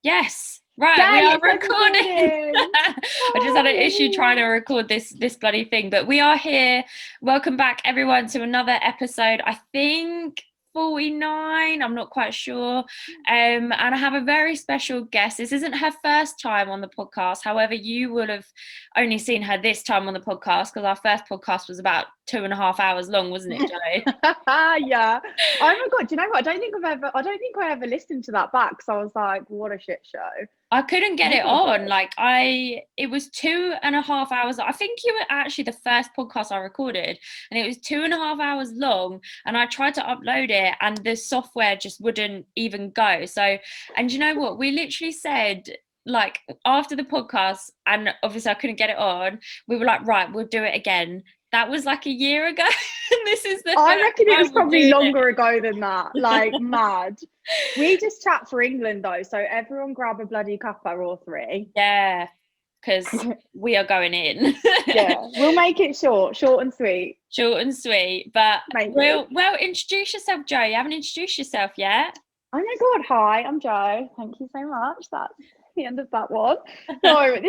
Yes. Right, we Yay, are it says recording. recording. I just had an issue trying to Oh, record this bloody thing, but we are here. Welcome back, everyone, to another episode. I think 49. I'm not quite sure. And I have a very special guest. This isn't her first time on the podcast. However, you will have only seen her this time on the podcast because our first podcast was about 2.5 hours long, wasn't it, Joe? yeah. Oh my God. Do you know what? I don't think I ever listened to that back. So I was like, what a shit show. I couldn't get it Maybe I on. did. It was 2.5 hours. I think you were actually the first podcast I recorded, and it was 2.5 hours long. And I tried to upload it, and the software just wouldn't even go. So, and you know what? We literally said, like, after the podcast, and obviously I couldn't get it on, we were like, right, we'll do it again. That was like a year ago. And this is the I first reckon it was time we're probably doing longer ago than that. Like, it. mad. We just chat for England, though. So everyone grab a bloody cuppa or three. Yeah, because we are going in. Yeah. We'll make it short and sweet. Short and sweet. But Maybe. well, introduce yourself, Joe. You haven't introduced yourself yet. Oh my God, hi, I'm Jo. Thank you so much. That's the end of that one. No, do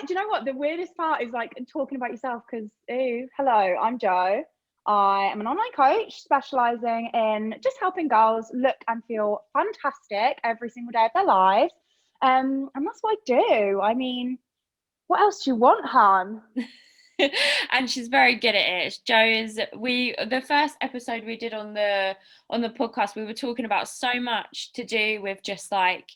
you know what? The weirdest part is like talking about yourself because, hello, I'm Jo. I am an online coach specializing in just helping girls look and feel fantastic every single day of their lives. And that's what I do. I mean, what else do you want, Han? And she's very good at it. Joe is we the first episode we did on the podcast, we were talking about so much to do with just like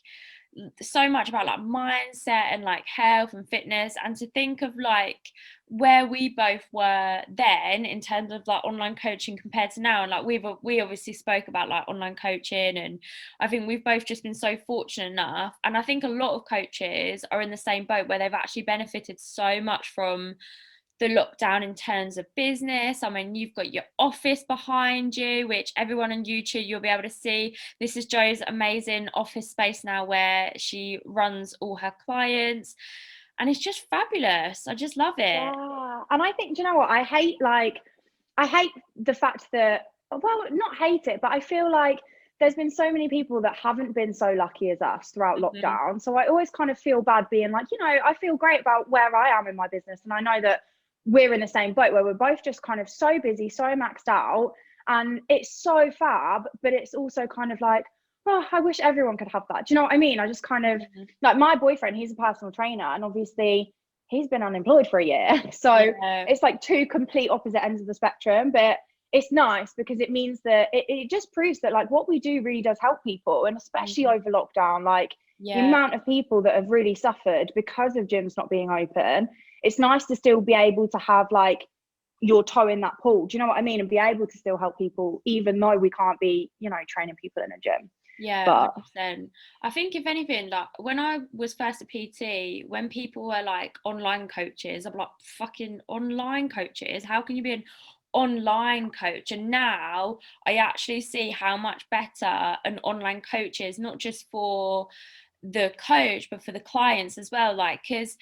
so much about like mindset and like health and fitness, and to think of like where we both were then in terms of like online coaching compared to now. And like we obviously spoke about like online coaching, and I think we've both just been so fortunate enough, and I think a lot of coaches are in the same boat where they've actually benefited so much from the lockdown in terms of business. I mean, you've got your office behind you, which everyone on YouTube you'll be able to see. This is Joe's amazing office space now where she runs all her clients. And it's just fabulous. I just love it. Yeah. And I think, do you know what? I hate the fact that, well, not hate it, but I feel like there's been so many people that haven't been so lucky as us throughout Mhm. lockdown. So I always kind of feel bad being like, I feel great about where I am in my business. And I know that we're in the same boat where we're both just kind of so busy, so maxed out. And it's so fab, but it's also kind of like, oh, I wish everyone could have that. Do you know what I mean? I just kind of like my boyfriend, he's a personal trainer, and obviously he's been unemployed for a year. So Yeah. it's like two complete opposite ends of the spectrum. But it's nice because it means that it just proves that like what we do really does help people, and especially Mhm. over lockdown, like the Yeah. amount of people that have really suffered because of gyms not being open. It's nice to still be able to have like your toe in that pool. Do you know what I mean? And be able to still help people, even though we can't be, training people in a gym. Yeah, But 100%. I think if anything, like when I was first a PT, when people were like online coaches, I'm like, fucking online coaches, how can you be an online coach? And now I actually see how much better an online coach is, not just for the coach, but for the clients as well. Like, because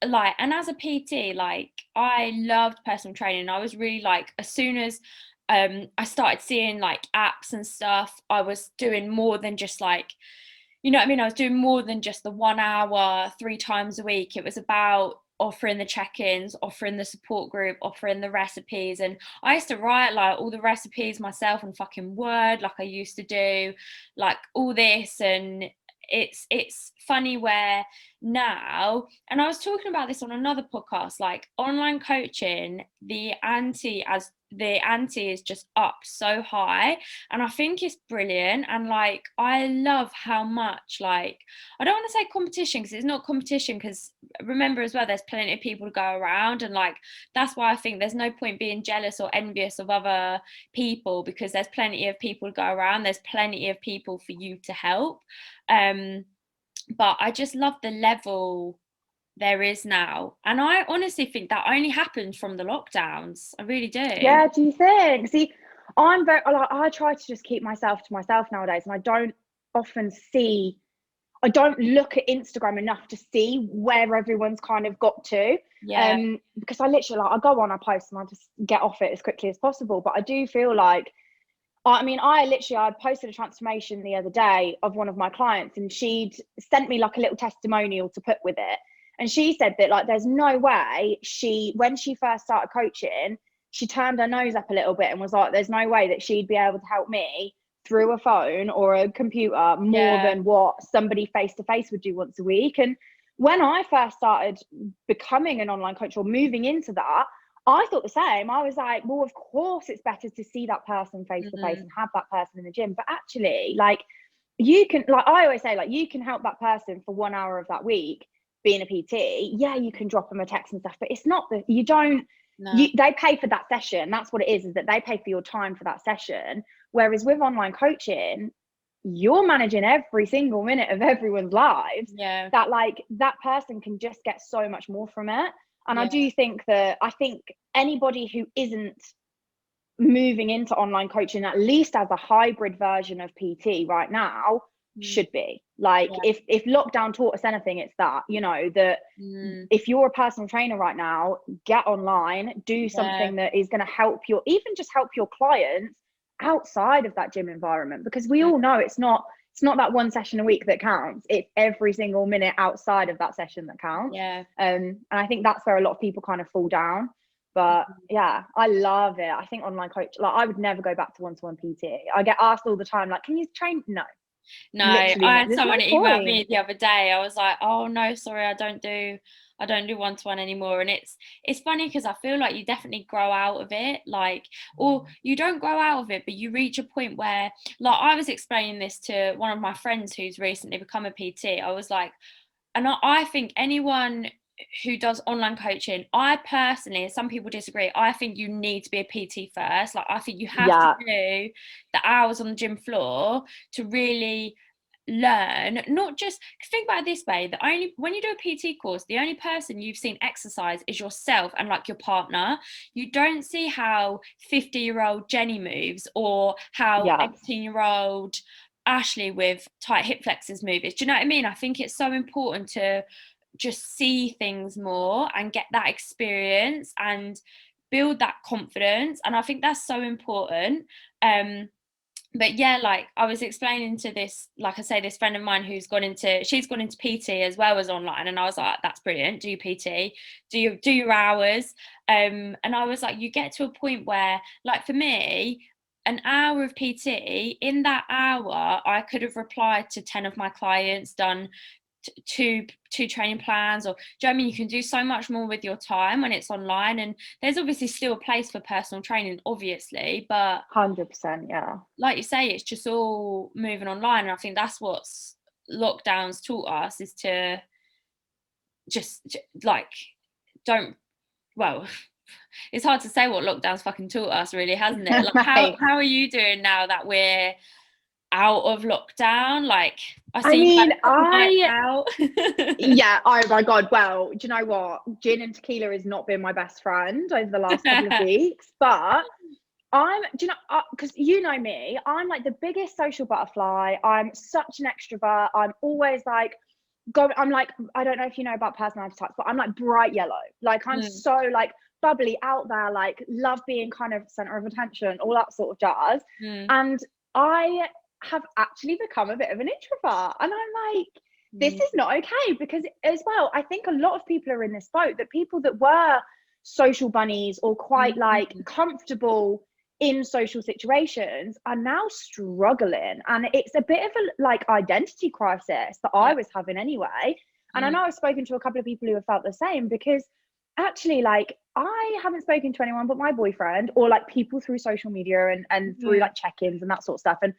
like, and as a PT, like I loved personal training. I was really like, as soon as I started seeing like apps and stuff, I was doing more than just like, you know what I mean? I was doing more than just the 1 hour, 3 times a week. It was about offering the check-ins, offering the support group, offering the recipes. And I used to write like all the recipes myself in fucking Word, like I used to do, like all this. And it's funny where now, and I was talking about this on another podcast, like online coaching, the ante is just up so high, and I think it's brilliant. And like I love how much, like, I don't want to say competition because it's not competition, because remember as well there's plenty of people to go around, and like that's why I think there's no point being jealous or envious of other people, because there's plenty of people to go around, there's plenty of people for you to help. um but I just love the level there is now, and I honestly think that only happened from the lockdowns. I really do. yeah, do you think? See, I'm very like I try to just keep myself to myself nowadays, and often see I don't look at Instagram enough to see where everyone's kind of got to. Yeah. Because I literally like I go on, I post, and I just get off it as quickly as possible. But I do feel like I mean, I posted a transformation the other day of one of my clients, and she'd sent me like a little testimonial to put with it. And she said that like there's no way when she first started coaching, she turned her nose up a little bit and was like, there's no way that she'd be able to help me through a phone or a computer more than what somebody face to face would do once a week. And when I first started becoming an online coach or moving into that, I thought the same. I was like, well, of course it's better to see that person face to face and have that person in the gym. But actually, like, you can, like I always say, like, you can help that person for 1 hour of that week being a PT. Yeah, you can drop them a text and stuff, but it's not that you don't, they pay for that session. That's what it is that they pay for your time for that session. Whereas with online coaching, you're managing every single minute of everyone's lives. Yeah. That like that person can just get so much more from it. And I do think that anybody who isn't moving into online coaching, at least as a hybrid version of PT right now, should be. Like, if lockdown taught us anything, it's that, you know, that if you're a personal trainer right now, get online, do something that is going to help just help your clients outside of that gym environment, because we all know it's not that one session a week that counts. It's every single minute outside of that session that counts. And I think that's where a lot of people kind of fall down. But yeah, I love it. I think online coach, like, I would never go back to one-to-one PT. I get asked all the time, like, can you train? No, I had someone email me the other day. I was like, oh no, sorry, I don't do one-to-one anymore. And it's funny because I feel like you definitely grow out of it, like, or you don't grow out of it, but you reach a point where, like, I was explaining this to one of my friends who's recently become a PT. I was like, and I think anyone who does online coaching, I personally, some people disagree, I think you need to be a PT first. Like, I think you have to do the hours on the gym floor to really learn. Not just think about it this way, when you do a PT course, the only person you've seen exercise is yourself and like your partner. You don't see how 50-year-old Jenny moves, or how 18-year-old Ashley with tight hip flexors moves. Do you know what I mean? I think it's so important to just see things more and get that experience and build that confidence, and I think that's so important. But yeah, like I was explaining to this, like I say, this friend of mine she's gone into PT as well as online, and I was like, that's brilliant, do PT, do your hours. And I was like, you get to a point where, like, for me, an hour of PT, in that hour I could have replied to 10 of my clients, done two training plans, or do you know what I mean? You can do so much more with your time when it's online, and there's obviously still a place for personal training, obviously, but 100%, yeah, like you say, it's just all moving online. And I think that's what lockdowns taught us, is to just like don't well it's hard to say what lockdowns fucking taught us, really, hasn't it? Like, how are you doing now that we're out of lockdown? Like, I mean, out. Yeah, oh my god, well, do you know what, gin and tequila has not been my best friend over the last couple of weeks, but because you know me, I'm like the biggest social butterfly. I'm such an extrovert. I'm always like I'm like, I don't know if you know about personality types, but I'm like bright yellow. Like, I'm so like bubbly, out there, like love being kind of center of attention, all that sort of jazz. And I have actually become a bit of an introvert, and I'm like, this is not okay, because as well, I think a lot of people are in this boat, that people that were social bunnies or quite like comfortable in social situations are now struggling, and it's a bit of a like identity crisis that I was having anyway. And I know I've spoken to a couple of people who have felt the same, because actually, like, I haven't spoken to anyone but my boyfriend, or like people through social media and through like check-ins and that sort of stuff. And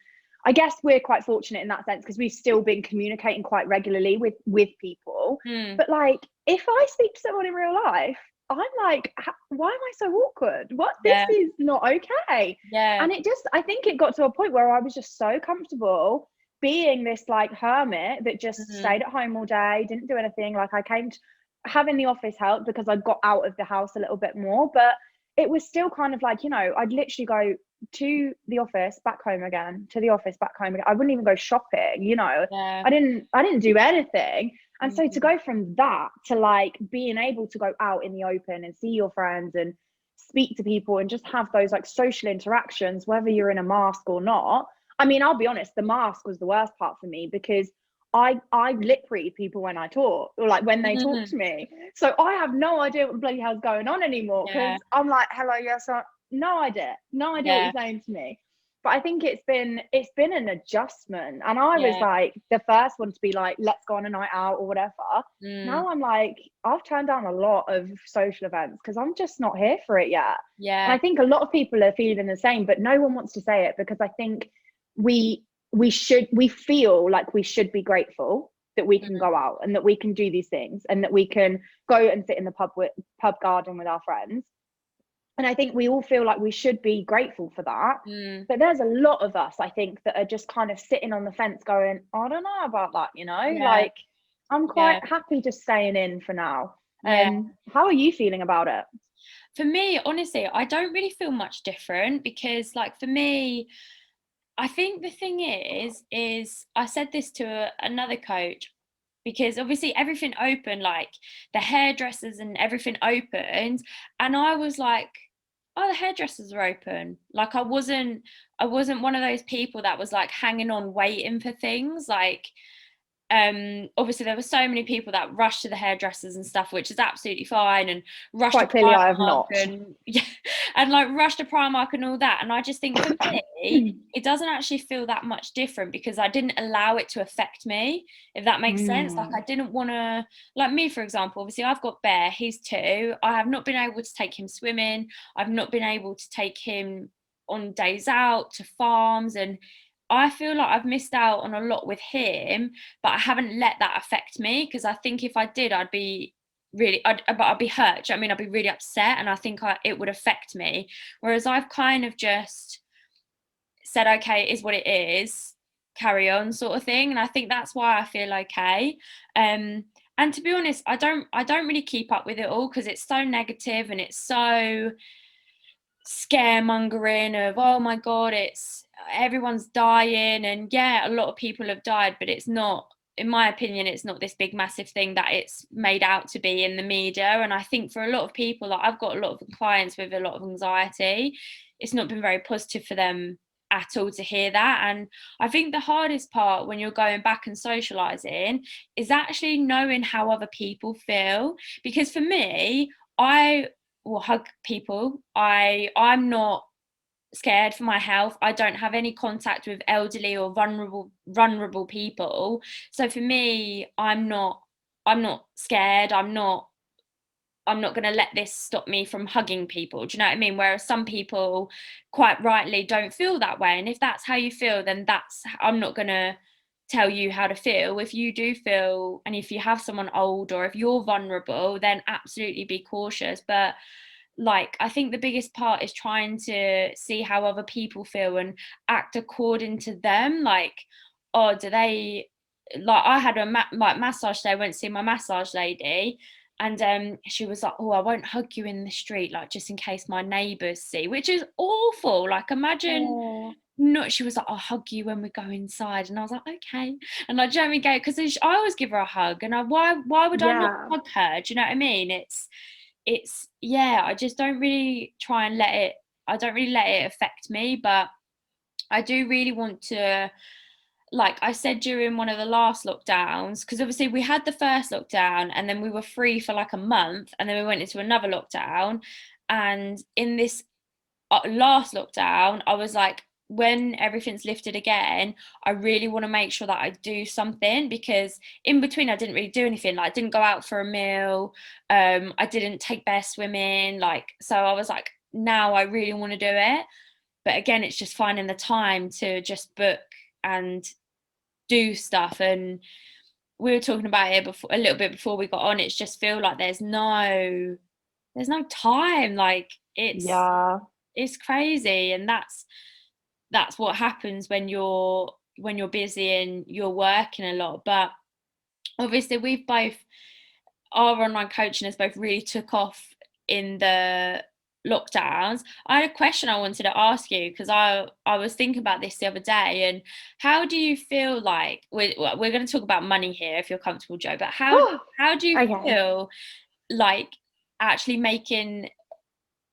I guess we're quite fortunate in that sense, because we've still been communicating quite regularly with people. But like, if I speak to someone in real life, I'm like, why am I so awkward? This is not okay. And I think it got to a point where I was just so comfortable being this like hermit that just stayed at home all day, didn't do anything. Like, I came to having the office help because I got out of the house a little bit more, but it was still kind of like, you know, I'd literally go to the office, back home again, to the office, back home again. I wouldn't even go shopping, you know. I didn't do anything. And so to go from that to like being able to go out in the open and see your friends and speak to people and just have those like social interactions, whether you're in a mask or not. I mean, I'll be honest, the mask was the worst part for me because I lip read people when I talk, or like when they talk to me. So I have no idea what the bloody hell's going on anymore, because I'm like, hello, yes, no idea what you're saying to me. But I think it's been an adjustment. And I was like the first one to be like, let's go on a night out or whatever. Now I'm like, I've turned down a lot of social events because I'm just not here for it yet. And I think a lot of people are feeling the same, but no one wants to say it, because I think we feel like we should be grateful that we can go out and that we can do these things and that we can go and sit in the pub garden with our friends. And I think we all feel like we should be grateful for that. But there's a lot of us, I think, that are just kind of sitting on the fence going, I don't know about that, like I'm quite happy just staying in for now. How are you feeling about it? For me, honestly, I don't really feel much different, because like for me, I think the thing is I said this to another coach, because obviously everything opened, like the hairdressers and everything opened, and I was like, oh, the hairdressers are open. Like I wasn't one of those people that was like hanging on waiting for things. Like obviously there were so many people that rushed to the hairdressers and stuff, which is absolutely fine, and rushed Quite to clearly I have Primark not. and like rushed to Primark and all that. And I just think for me it doesn't actually feel that much different, because I didn't allow it to affect me, if that makes sense. Like I didn't want to, like me for example, obviously I've got Bear, he's 2. I have not been able to take him swimming, I've not been able to take him on days out to farms, and I feel like I've missed out on a lot with him, but I haven't let that affect me, because I think if I did, I'd be I'd be hurt. I mean, I'd be really upset, and I think it would affect me. Whereas I've kind of just said, okay, it is what it is, carry on, sort of thing. And I think that's why I feel okay. And to be honest, I don't really keep up with it all, because it's so negative and it's so scaremongering of, oh my god, it's everyone's dying, and a lot of people have died, but it's not, in my opinion, it's not this big massive thing that it's made out to be in the media. And I think for a lot of people, like I've got a lot of clients with a lot of anxiety, it's not been very positive for them at all to hear that. And I think the hardest part when you're going back and socializing is actually knowing how other people feel, because for me, I will hug people. I'm not scared for my health. I don't have any contact with elderly or vulnerable people. So for me, I'm not scared. I'm not going to let this stop me from hugging people. Do you know what I mean? Whereas some people quite rightly don't feel that way. And if that's how you feel, then I'm not going to tell you how to feel. If you do feel, and if you have someone old or if you're vulnerable, then absolutely be cautious. But like I think the biggest part is trying to see how other people feel and act according to them. Like, oh, do they, like I had a massage day, I went to see my massage lady, and she was like, oh, I won't hug you in the street, like just in case my neighbours see, which is awful. Like imagine, no, she was like, I'll hug you when we go inside, and I was like, okay. And like, do you know what I mean? Go, because I always give her a hug, and why would I not hug her? Do you know what I mean? It's I just don't really try and I don't really let it affect me. But I do really want to, like I said during one of the last lockdowns, because obviously we had the first lockdown and then we were free for like a month, and then we went into another lockdown. And in this last lockdown, I was like, when everything's lifted again, I really want to make sure that I do something, because in between I didn't really do anything. Like I didn't go out for a meal, I didn't take Bear swimming, like, so I was like, now I really want to do it. But again, it's just finding the time to just book and do stuff. And we were talking about it before, a little bit before we got on, it's just feel like there's no time. Like it's crazy. And that's what happens when you're busy and you're working a lot. But obviously we've both, our online coaching has both really took off in the lockdowns. I had a question I wanted to ask you, because I was thinking about this the other day. And how do you feel, like we're going to talk about money here if you're comfortable, Jo, but how do you feel like actually making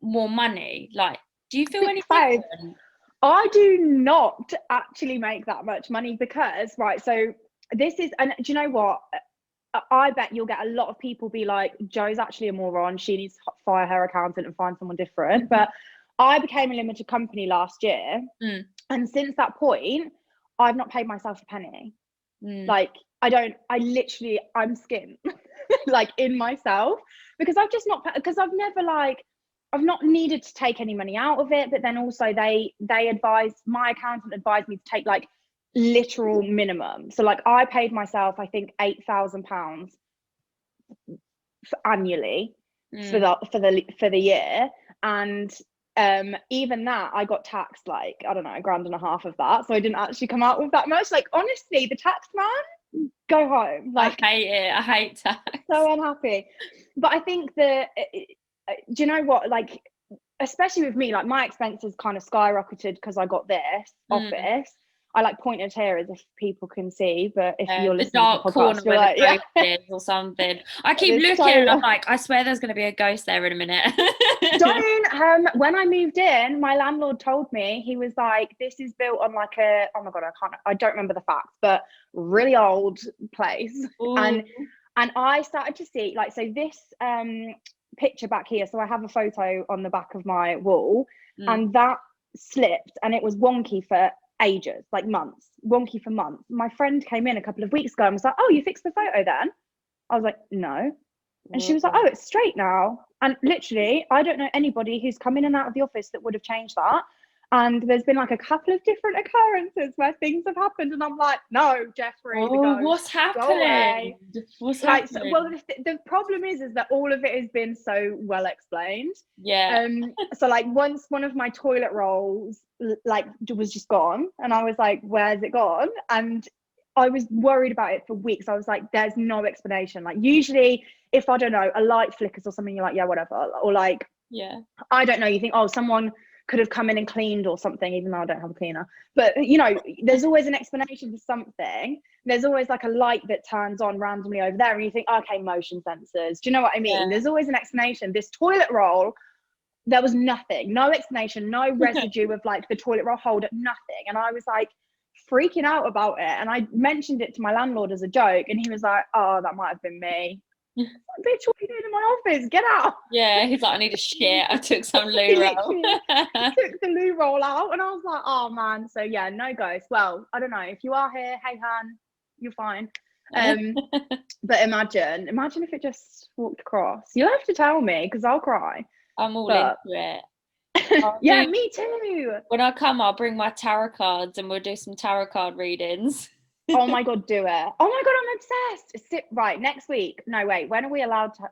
more money? Like, do you feel any So different? I do not actually make that much money because, right, so this is, and do you know what? I bet you'll get a lot of people be like, Joe's actually a moron. She needs to fire her accountant and find someone different. But I became a limited company last year. Mm. And since that point, I've not paid myself a penny. Mm. Like, I'm skint like in myself because I've just not, because I've never like, I've not needed to take any money out of it. But then also my accountant advised me to take like literal minimum. So like I paid myself, I think £8,000 annually for the year. And even that I got taxed like, I don't know, £1.5 grand of that. So I didn't actually come out with that much. Like honestly, the tax man, go home. Like I hate it. I hate tax. So unhappy. But I think that, do you know what? Like, especially with me, like my expenses kind of skyrocketed because I got this office. I like pointed here as if people can see, but if you're The listening to dark the corner podcast, you're where like, the yeah. ghost is or something. I keep It's looking so and I'm like, I swear there's going to be a ghost there in a minute. Don't. When I moved in, my landlord told me, he was like, this is built on like oh my God, I don't remember the facts, but really old place. Ooh. And I started to see like, so this picture back here, so I have a photo on the back of my wall, and that slipped and it was wonky for ages, like months, wonky for months. My friend came in a couple of weeks ago and was like, oh, you fixed the photo then? I was like, no. And she was like, oh, it's straight now. And literally, I don't know anybody who's come in and out of the office that would have changed that. And there's been like a couple of different occurrences where things have happened. And I'm like, no, Jeffrey, the ghost, What's go away. happening? What's Like, happening? well, the problem is that all of it has been so well explained. Yeah. So like once one of my toilet rolls like was just gone, and I was like, where's it gone? And I was worried about it for weeks. I was like, there's no explanation. Like usually if I don't know, a light flickers or something, you're like, yeah, whatever. Or like, Yeah, I don't know, you think, oh, someone could have come in and cleaned or something, even though I don't have a cleaner. But you know, there's always an explanation for something. There's always like a light that turns on randomly over there, and you think, okay, motion sensors. Do you know what I mean? yeah. There's always an explanation. This toilet roll, there was nothing, no explanation, no residue of like the toilet roll holder, nothing. And I was like freaking out about it. And I mentioned it to my landlord as a joke, and he was like, oh, that might have been me. Like, bitch, what are you doing in my office? Get out. Yeah, he's like, I need a shit. I took some loo He roll. literally took the loo roll out, and I was like, oh man. So yeah, no ghost. Well, I don't know, if you are here, hey Han, you're fine. But imagine if it just walked across. You'll have to tell me because I'll cry. I'm all But into it. yeah, me too. When I come, I'll bring my tarot cards and we'll do some tarot card readings. Oh my God, do it. Oh my God, I'm obsessed. Right, next week. No, wait, when are we allowed to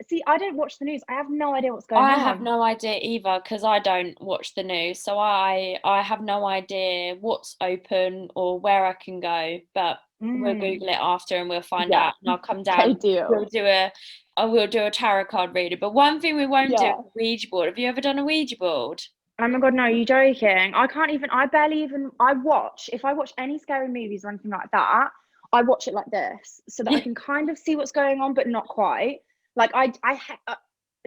see? I don't watch the news. I have no idea what's going on. I have no idea either because I don't watch the news. So I have no idea what's open or where I can go. But we'll Google it after and we'll find out. And I'll come down. I will do a tarot card reader. But one thing we won't do is a Ouija board. Have you ever done a Ouija board? Oh my God, no, you're joking. If I watch any scary movies or anything like that, I watch it like this so that I can kind of see what's going on, but not quite. Like do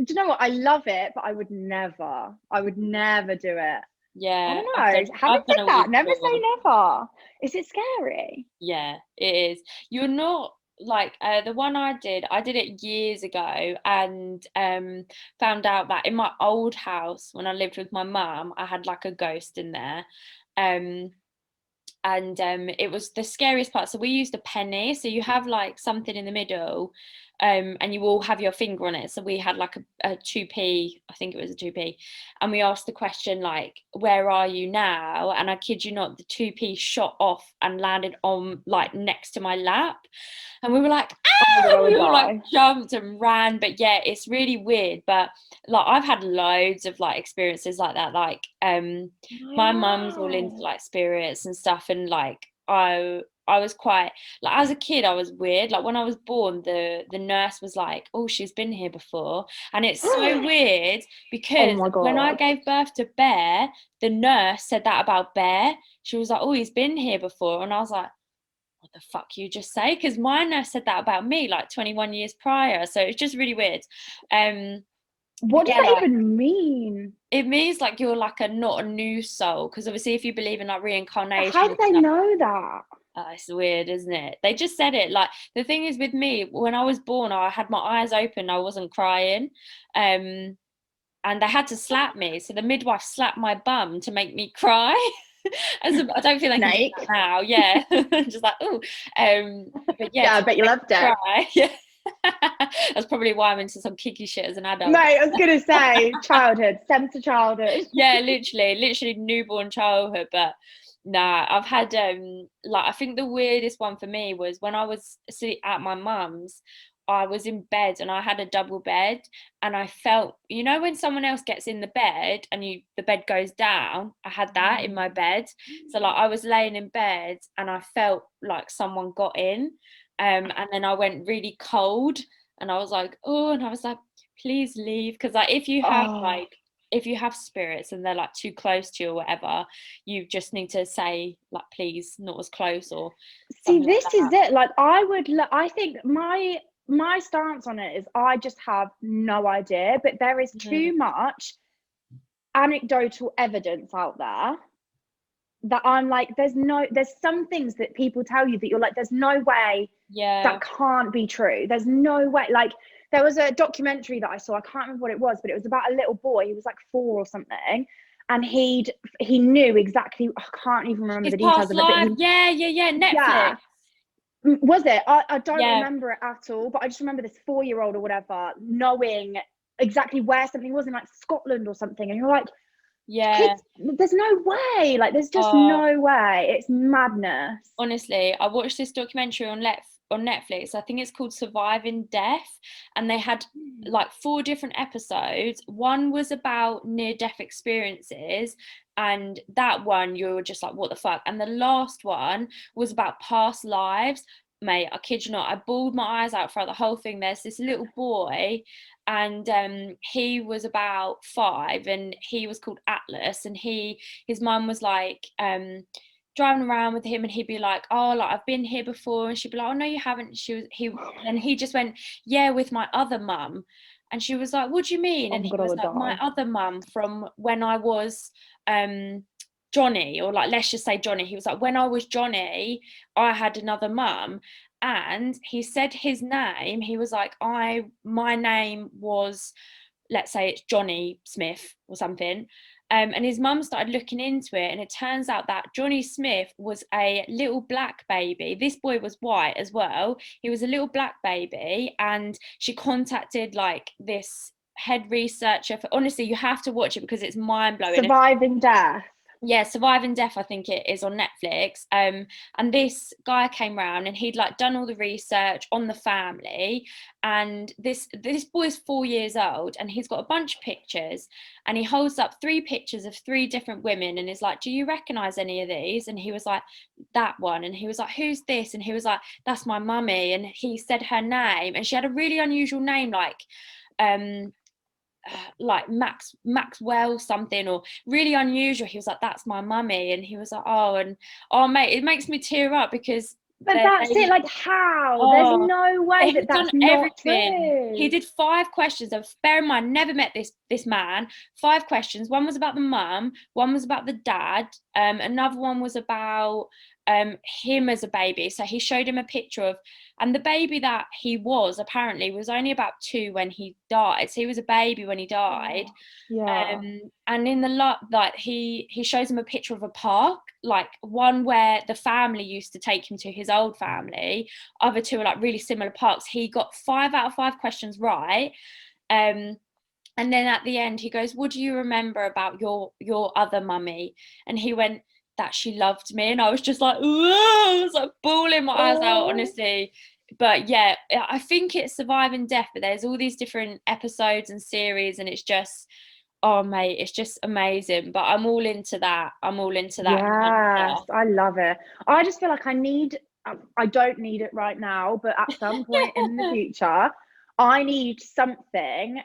you know what? I love it, but I would never do it. Yeah. I don't know. Having said that, never say never. Is it scary? Yeah, it is. You're not like the one I did it years ago and found out that in my old house when I lived with my mum, I had like a ghost in there. And it was the scariest part. So we used a penny, so you have like something in the middle, and you all have your finger on it. So we had like a 2p, I think it was a 2p, and we asked the question like, where are you now? And I kid you not, the 2p shot off and landed on like next to my lap, and we were like, ah! We all like jumped and ran. But yeah, it's really weird. But like I've had loads of like experiences like that. Like my mum's all into like spirits and stuff, and like I was quite like, as a kid I was weird. Like when I was born, the nurse was like, oh, she's been here before. And it's so weird because when I gave birth to Bear, the nurse said that about Bear. She was like, oh, he's been here before. And I was like, what the fuck you just say? Because my nurse said that about me like 21 years prior. So it's just really weird. What does Yeah, that like even mean? it means like you're like a not a new soul, because obviously if you believe in like How reincarnation do and they stuff, know that? it's weird, isn't it? They just said it. Like the thing is with me, when I was born, I had my eyes open, I wasn't crying. Um, and they had to slap me. So the midwife slapped my bum to make me cry. I don't feel they can do that Snake. now. Yeah, just like oh, but yeah, Yeah, I to bet you make loved me it. cry. Yeah, that's probably why I'm into some kinky shit as an adult. Mate, I was gonna say childhood, sense of childhood. Yeah, literally newborn childhood. But nah, I've had like I think the weirdest one for me was when I was at my mum's. I was in bed and I had a double bed, and I felt, you know, when someone else gets in the bed and the bed goes down, I had that in my bed. So like I was laying in bed and I felt like someone got in, and then I went really cold, and I was like, oh, and I was like, please leave, because like Oh, if you have spirits and they're like too close to you or whatever, you just need to say like please not as close or see, something like this is that. it. Like, I think my stance on it is I just have no idea, but there is Mhm. too much anecdotal evidence out there that I'm like, there's some things that people tell you that you're like, there's no way Yeah. that can't be true. There's no way. Like, there was a documentary that I saw, I can't remember what it was, but it was about a little boy. He was like 4 or something, and he knew exactly, I can't even remember His the details past of it, but life. he, Yeah. Netflix. yeah. Was it? I don't Yeah. remember it at all, but I just remember this 4-year-old or whatever knowing exactly where something was in like Scotland or something. And you're like, Yeah. kids, there's no way. Like, there's just Oh, no way. It's madness. honestly, I watched this documentary on Netflix. I think it's called Surviving Death, and they had like 4 different episodes. One was about near death experiences, and that one you were just like, what the fuck? And the last one was about past lives. Mate, I kid you not, I bawled my eyes out throughout the whole thing. There's this little boy, and he was about 5, and he was called Atlas, and his mum was like driving around with him, and he'd be like, oh, like I've been here before, and she'd be like, oh no you haven't. And he just went, yeah, with my other mum. And she was like, what do you mean? Oh And my he God, I was would like, my die. other mum from when I was Johnny, or like let's just say Johnny. He was like, when I was Johnny, I had another mum. And he said his name. He was like, my name was, let's say it's Johnny Smith or something. And his mum started looking into it, and it turns out that Johnny Smith was a little black baby. This boy was white as well. He was a little black baby, and she contacted like this head researcher. Honestly, you have to watch it because it's mind blowing. Surviving death. Yeah, Surviving Death, I think it is on Netflix. And this guy came around, and he'd like done all the research on the family. And this boy's 4 years old, and he's got a bunch of pictures, and he holds up 3 pictures of 3 different women, and is like, do you recognize any of these? And he was like, that one. And he was like, who's this? And he was like, that's my mummy. And he said her name, and she had a really unusual name, um like Maxwell something, or really unusual. He was like, that's my mummy. And he was like, oh, and oh mate, it makes me tear up because But that's it. they Like, how? There's oh, no way that he's done that's not everything. He true. did 5 questions. Of bear in mind, never met this man. 5 questions. One was about the mum. One was about the dad. Another one was about him as a baby. So he showed him a picture of, and the baby that he was apparently was only about 2 when he died. So he was a baby when he died. Oh, yeah. And in the lot, like he shows him a picture of a park, like one where the family used to take him to, his old family. Other 2 are like really similar parks. He got 5 out of 5 questions right. Um, and then at the end, he goes, "What do you remember about your other mummy?" And he went, "That she loved me." And I was just like, "Ooh," I was like bawling my eyes out, Oh, honestly. But yeah, I think it's Surviving Death, but there's all these different episodes and series, and it's just, oh mate, it's just amazing. But I'm all into that. I'm all into that kind of yes. stuff. I love it. I just feel like I don't need it right now, but at some point in the future, I need something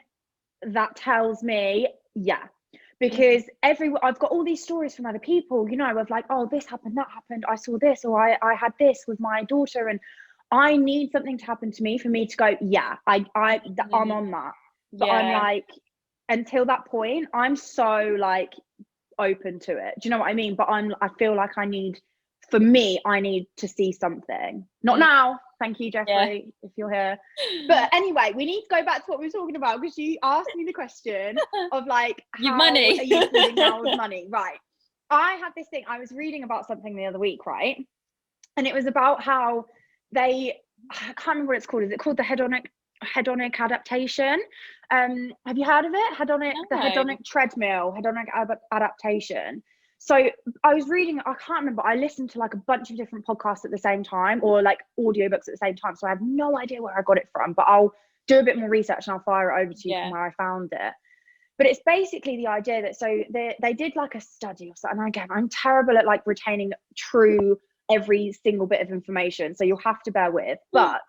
that tells me, yeah, because I've got all these stories from other people, of like, oh, this happened, that happened, I saw this, or I had this with my daughter, and I need something to happen to me for me to go, yeah, I'm Mhm. on that. But I'm Yeah. like, until that point, I'm so like open to it. Do you know what I mean? But I feel like I need to see something. Not now. Thank you, Jeffrey, if you're here. But anyway, we need to go back to what we were talking about, because you asked me the question of like, how money. are you feeling now with money? Right. I had this thing, I was reading about something the other week, right? And it was about how I can't remember what it's called. Is it called the hedonic adaptation? Have you heard of it? The hedonic treadmill, hedonic adaptation. So I was reading, I can't remember, I listened to like a bunch of different podcasts at the same time, or like audiobooks at the same time. So I have no idea where I got it from, but I'll do a bit more research and I'll fire it over to you from where I found it. But it's basically the idea that, so they did like a study or something. And again, I'm terrible at like retaining true every single bit of information, so you'll have to bear with. But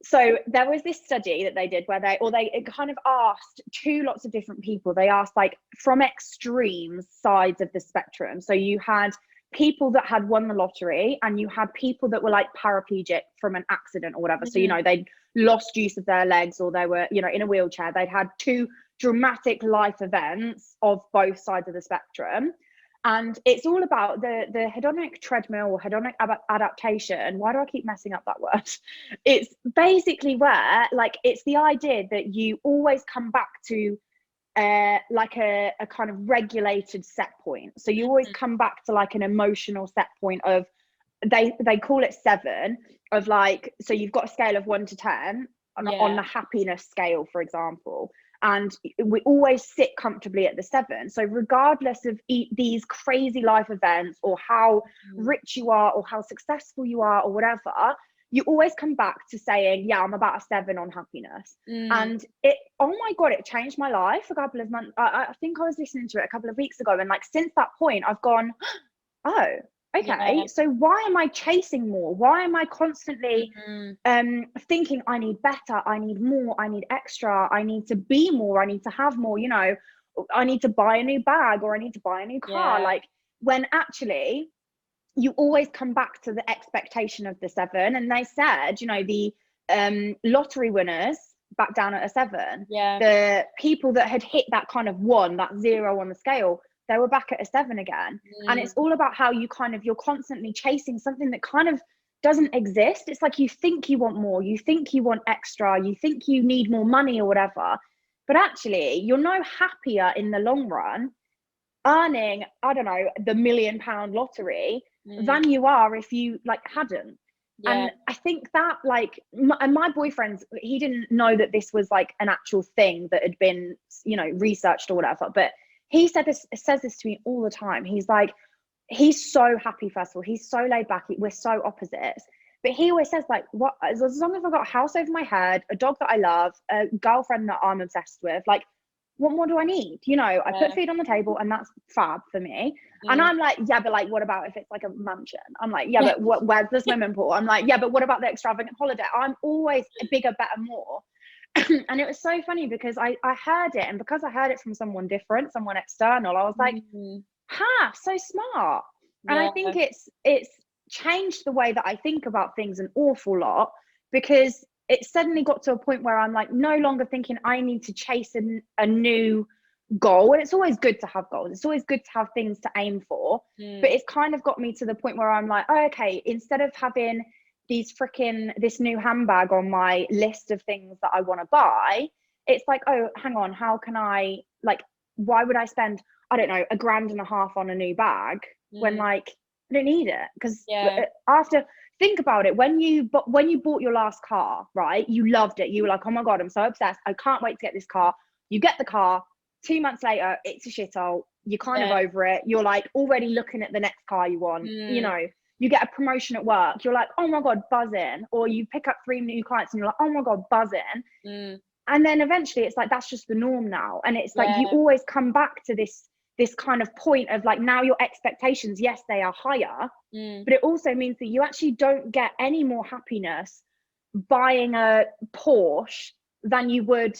so there was this study that they did where it kind of asked two lots of different people. They asked like from extreme sides of the spectrum. So you had people that had won the lottery, and you had people that were like paraplegic from an accident or whatever. So, you know, they'd lost use of their legs, or they were, you know, in a wheelchair. They'd had two dramatic life events of both sides of the spectrum. And it's all about the hedonic treadmill or hedonic adaptation. Why do I keep messing up that word? It's basically where, like, it's the idea that you always come back to like a kind of regulated set point. So you always come back to like an emotional set point of, they call it 7, of like, so you've got a scale of 1 to 10 on the happiness scale, for example. And we always sit comfortably at the 7. So regardless of these crazy life events, or how rich you are, or how successful you are, or whatever, you always come back to saying, yeah, I'm about a 7 on happiness. And it, oh my God, it changed my life a couple of months. I think I was listening to it a couple of weeks ago. And like, since that point, I've gone, oh, okay, so why am I chasing more? Why am I constantly thinking I need better, I need more, I need extra, I need to be more, I need to have more, you know, I need to buy a new bag, or I need to buy a new car, like, when actually you always come back to the expectation of the 7. And they said, you know, the lottery winners back down at a 7, the people that had hit that kind of 1, that 0 on the scale, they were back at a 7 again. And it's all about how you kind of, you're constantly chasing something that kind of doesn't exist. It's like, you think you want more, you think you want extra, you think you need more money or whatever, but actually you're no happier in the long run earning, I don't know, the £1 million lottery than you are if you like hadn't. And I think that, like, my boyfriend, he didn't know that this was like an actual thing that had been, you know, researched or whatever, but he says this to me all the time. He's like, he's so happy, first of all, he's so laid back, we're so opposites, but he always says, like, what, as long as I've got a house over my head, a dog that I love, a girlfriend that I'm obsessed with, like, what more do I need? You know, I put food on the table, and that's fab for me. And I'm like, yeah, but like, what about if it's like a mansion? I'm like, yeah, but where's the swimming pool? I'm like, yeah, but what about the extravagant holiday? I'm always bigger, better, more. And it was so funny because I heard it, and because I heard it from someone different, someone external, I was like, so smart. And I think it's changed the way that I think about things an awful lot, because it suddenly got to a point where I'm like, no longer thinking I need to chase a new goal. And it's always good to have goals, it's always good to have things to aim for, but it's kind of got me to the point where I'm like, oh, okay, instead of having this new handbag on my list of things that I want to buy, it's like, oh, hang on, how can I, like, why would I spend, I don't know, £1.5 grand on a new bag when, like, I don't need it? Because after, think about it, when you bought your last car, right, you loved it, you were like, oh my God, I'm so obsessed, I can't wait to get this car. You get the car, 2 months later it's a shithole, you're kind of over it, you're like already looking at the next car you want. You know, you get a promotion at work, you're like, oh my God, buzzing. Or you pick up 3 new clients and you're like, oh my God, buzzing. And then eventually it's like, that's just the norm now. And it's like, you always come back to this kind of point of like, now your expectations, yes, they are higher, but it also means that you actually don't get any more happiness buying a Porsche than you would,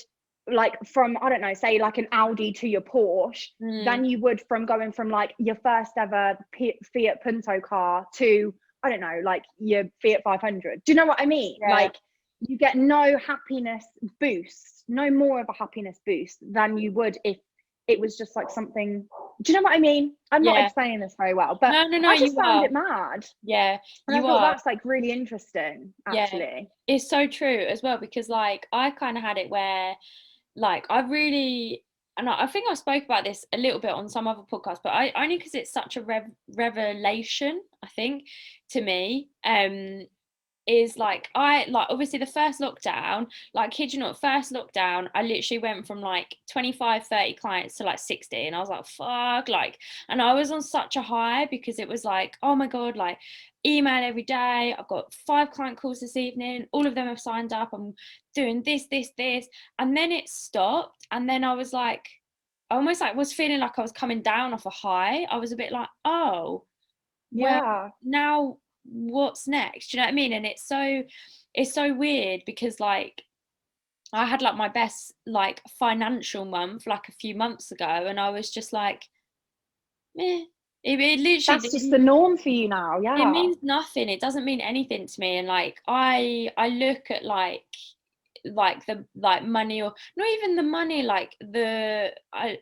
like, from, I don't know, say like an Audi to your Porsche, than you would from going from like your first ever Fiat Punto car to, I don't know, like your Fiat 500. Do you know what I mean? Like, you get no happiness boost, no more of a happiness boost than you would if it was just like something. Do you know what I mean? I'm not Yeah. explaining this very well, but No, I just you found are. it mad. Yeah, And I you thought are. that's like really interesting, Yeah, actually. it's so true as well, because like I kind of had it where like I really, and I think I spoke about this a little bit on some other podcast, but I only because it's such a revelation, I think, to me. Is like I like obviously the first lockdown, like kid you not, first lockdown I literally went from like 25-30 clients to like 60, and I was like fuck, like, and I was on such a high because it was like, oh my god, like email every day, I've got 5 client calls this evening, all of them have signed up, I'm doing this, and then it stopped, and then I was like, I almost like was feeling like I was coming down off a high. I was a bit like, oh well, Yeah. now what's next? Do you know what I mean? And it's so weird because like I had like my best like financial month like a few months ago, and I was just like, meh. It literally That's just the norm for you now. it Yeah. means nothing. It doesn't mean anything to me. And like I look at like the like money, or not even the money, like I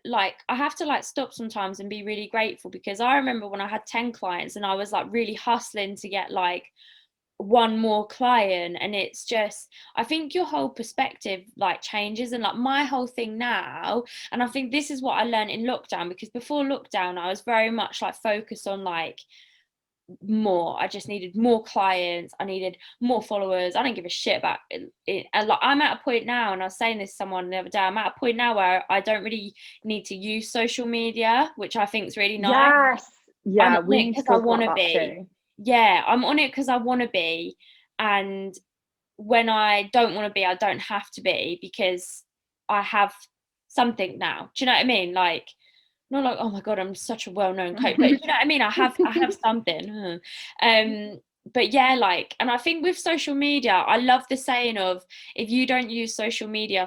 have to like stop sometimes and be really grateful, because I remember when I had 10 clients and I was like really hustling to get like one more client, and it's just, I think your whole perspective like changes, and like my whole thing now, and I think this is what I learned in lockdown, because before lockdown I was very much like focused on like more, I just needed more clients, I needed more followers, I don't give a shit about it. And like I'm at a point now, and I was saying this to someone the other day, I'm at a point now where I don't really need to use social media, which I think is really nice. Yes. I'm Yeah. on We it need to because I talk want about to that be. too. Yeah, I'm on it because I want to be, and when I don't want to be, I don't have to be, because I have something now. Do you know what I mean? Like, not like, oh my god, I'm such a well-known coach, but you know what I mean, I have something. But yeah, like, and I think with social media, I love the saying of, if you don't use social media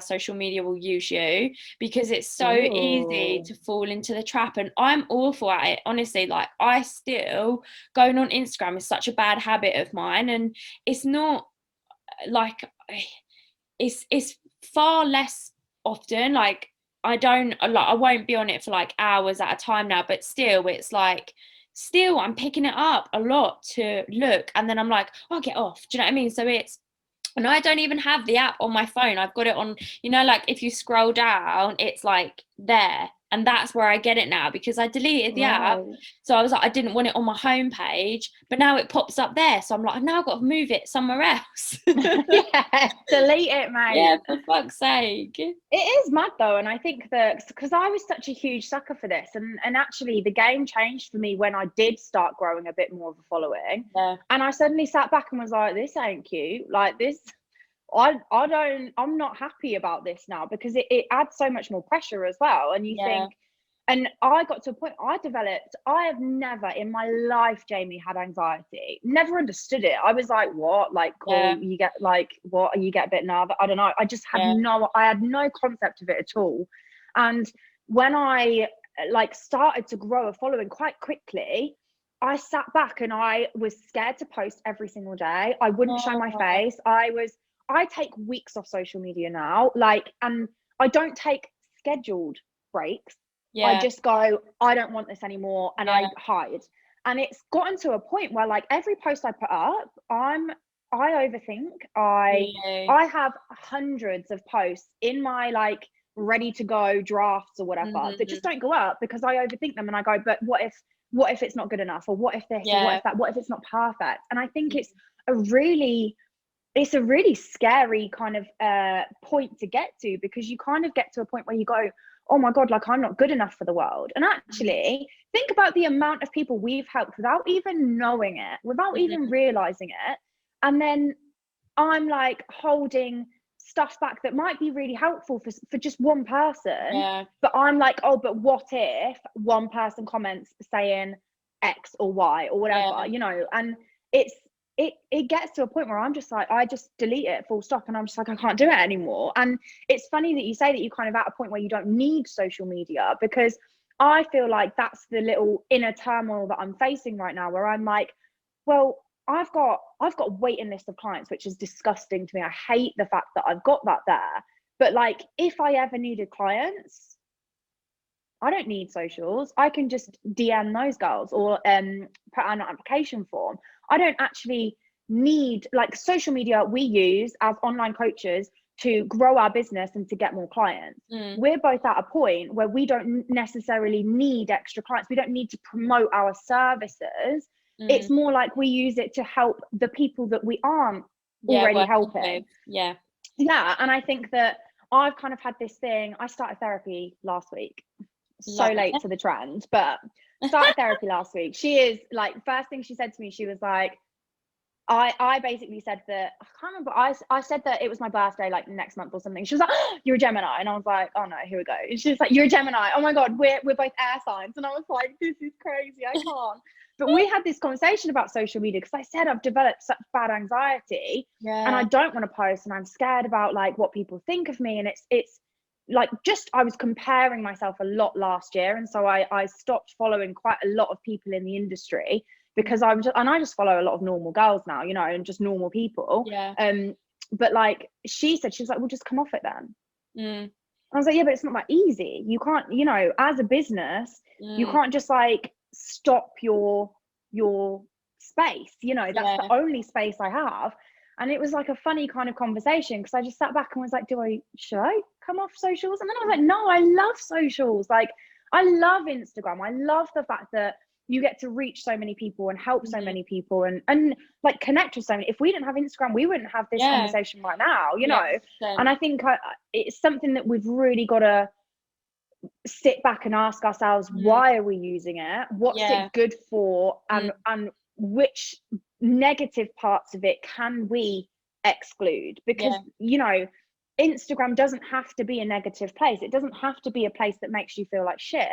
will use you, because it's so easy Ooh. to fall into the trap, and I'm awful at it, honestly. Like I still, going on Instagram is such a bad habit of mine, and it's not like, it's far less often, like I don't like, I won't be on it for like hours at a time now, but still it's like, still I'm picking it up a lot to look, and then I'm like, oh, I'll get off. Do you know what I mean? So it's, and I don't even have the app on my phone. I've got it on, like if you scroll down, it's like there. And that's where I get it now, because I deleted the app. Right. So I was like, I didn't want it on my homepage, but now it pops up there. So I'm like, I've now got to move it somewhere else. Yeah. Delete it, mate. Yeah, for fuck's sake. It is mad though, and I think that because I was such a huge sucker for this, and actually the game changed for me when I did start growing a bit more of a following, Yeah, and I suddenly sat back and was like, this ain't cute. Like this, I'm not happy about this now, because it adds so much more pressure as well. And you yeah, think, and I got to a point I have never in my life, Jamie, had anxiety. Never understood it. I was like, what? Like, yeah, cool, you get like what? You get a bit nervous. I don't know. yeah, I had no concept of it at all. And when I like started to grow a following quite quickly, I sat back and I was scared to post every single day. I wouldn't show my oh, face. I take weeks off social media now, like, and I don't take scheduled breaks. I yeah, just go, I don't want this anymore, and I yeah, hide. And it's gotten to a point where like every post I put up, I overthink. really. I have hundreds of posts in my like ready to go drafts or whatever that just Mm, don't go up because I overthink them, and I go, but what if it's not good enough, or what if this, or what yeah, if that, what if it's not perfect? And I think a really it's a really scary kind of point to get to, because you kind of get to a point where you go, oh my god, like I'm not good enough for the world. And actually think about the amount of people we've helped without even knowing it, without even mm, realizing it, and then I'm like holding stuff back that might be really helpful for just one person, yeah, but I'm like, oh, but what if one person comments saying X or Y or whatever, yeah, and it's it gets to a point where I'm just like, I just delete it full stop, and I'm just like, I can't do it anymore. And it's funny that you say that you're kind of at a point where you don't need social media, because I feel like that's the little inner turmoil that I'm facing right now, where I'm like, well, I've got a waiting list of clients, which is disgusting to me. I hate the fact that I've got that there. But like, if I ever needed clients, I don't need socials. I can just DM those girls or put out an application form. I don't actually need, like, social media we use as online coaches to grow our business and to get more clients. We're both at a point where we don't necessarily need extra clients. We don't need to promote our services. It's more like we use it to help the people that we aren't already helping. Yeah. And I think that I've kind of had this thing. I started therapy last week. So late to the trend, but started therapy last week. She is like, first thing she said to me, she was like, I basically said that, I can't remember, I said that it was my birthday like next month or something. She was like, oh, you're a Gemini. And I was like, oh no, here we go. And she was like, you're a Gemini. Oh my God, we're both air signs. And I was like, this is crazy, I can't. But we had this conversation about social media because I said I've developed such bad anxiety and I don't want to post and I'm scared about like what people think of me. And it's like, just, I was comparing myself a lot last year. And so I stopped following quite a lot of people in the industry because I just follow a lot of normal girls now, you know, and just normal people. But like she was like, well, just come off it then. I was like, yeah, but it's not that easy. You can't, you know, as a business, you can't just like stop your space, you know, that's the only space I have. And it was like a funny kind of conversation because I just sat back and was like, should I come off socials? And then I was like, no, I love socials. Like, I love Instagram. I love the fact that you get to reach so many people and help so many people and like connect with so many. If we didn't have Instagram, we wouldn't have this conversation right now, you know? And I think it's something that we've really got to sit back and ask ourselves, why are we using it? What's it good for? And which negative parts of it can we exclude? Because, you know, Instagram doesn't have to be a negative place. It doesn't have to be a place that makes you feel like shit.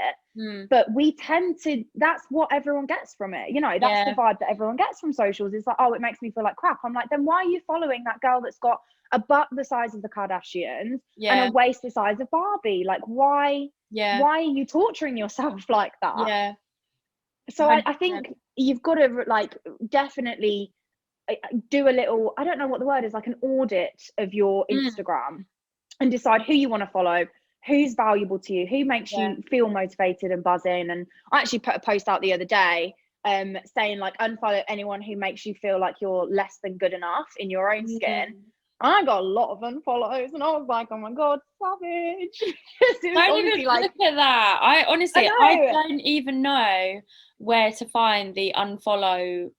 But we tend to, that's what everyone gets from it. You know, that's the vibe that everyone gets from socials. It's like, oh, it makes me feel like crap. I'm like, then why are you following that girl that's got a butt the size of the Kardashians and a waist the size of Barbie? Like, why are you torturing yourself like that? So I think you've got to like definitely do a little, I don't know what the word is, like an audit of your Instagram and decide who you want to follow, who's valuable to you, who makes you feel motivated and buzzing. And I actually put a post out the other day saying like, unfollow anyone who makes you feel like you're less than good enough in your own skin. I got a lot of unfollows and I was like, oh my God, savage. Don't even like, look at that. I don't even know where to find the unfollow.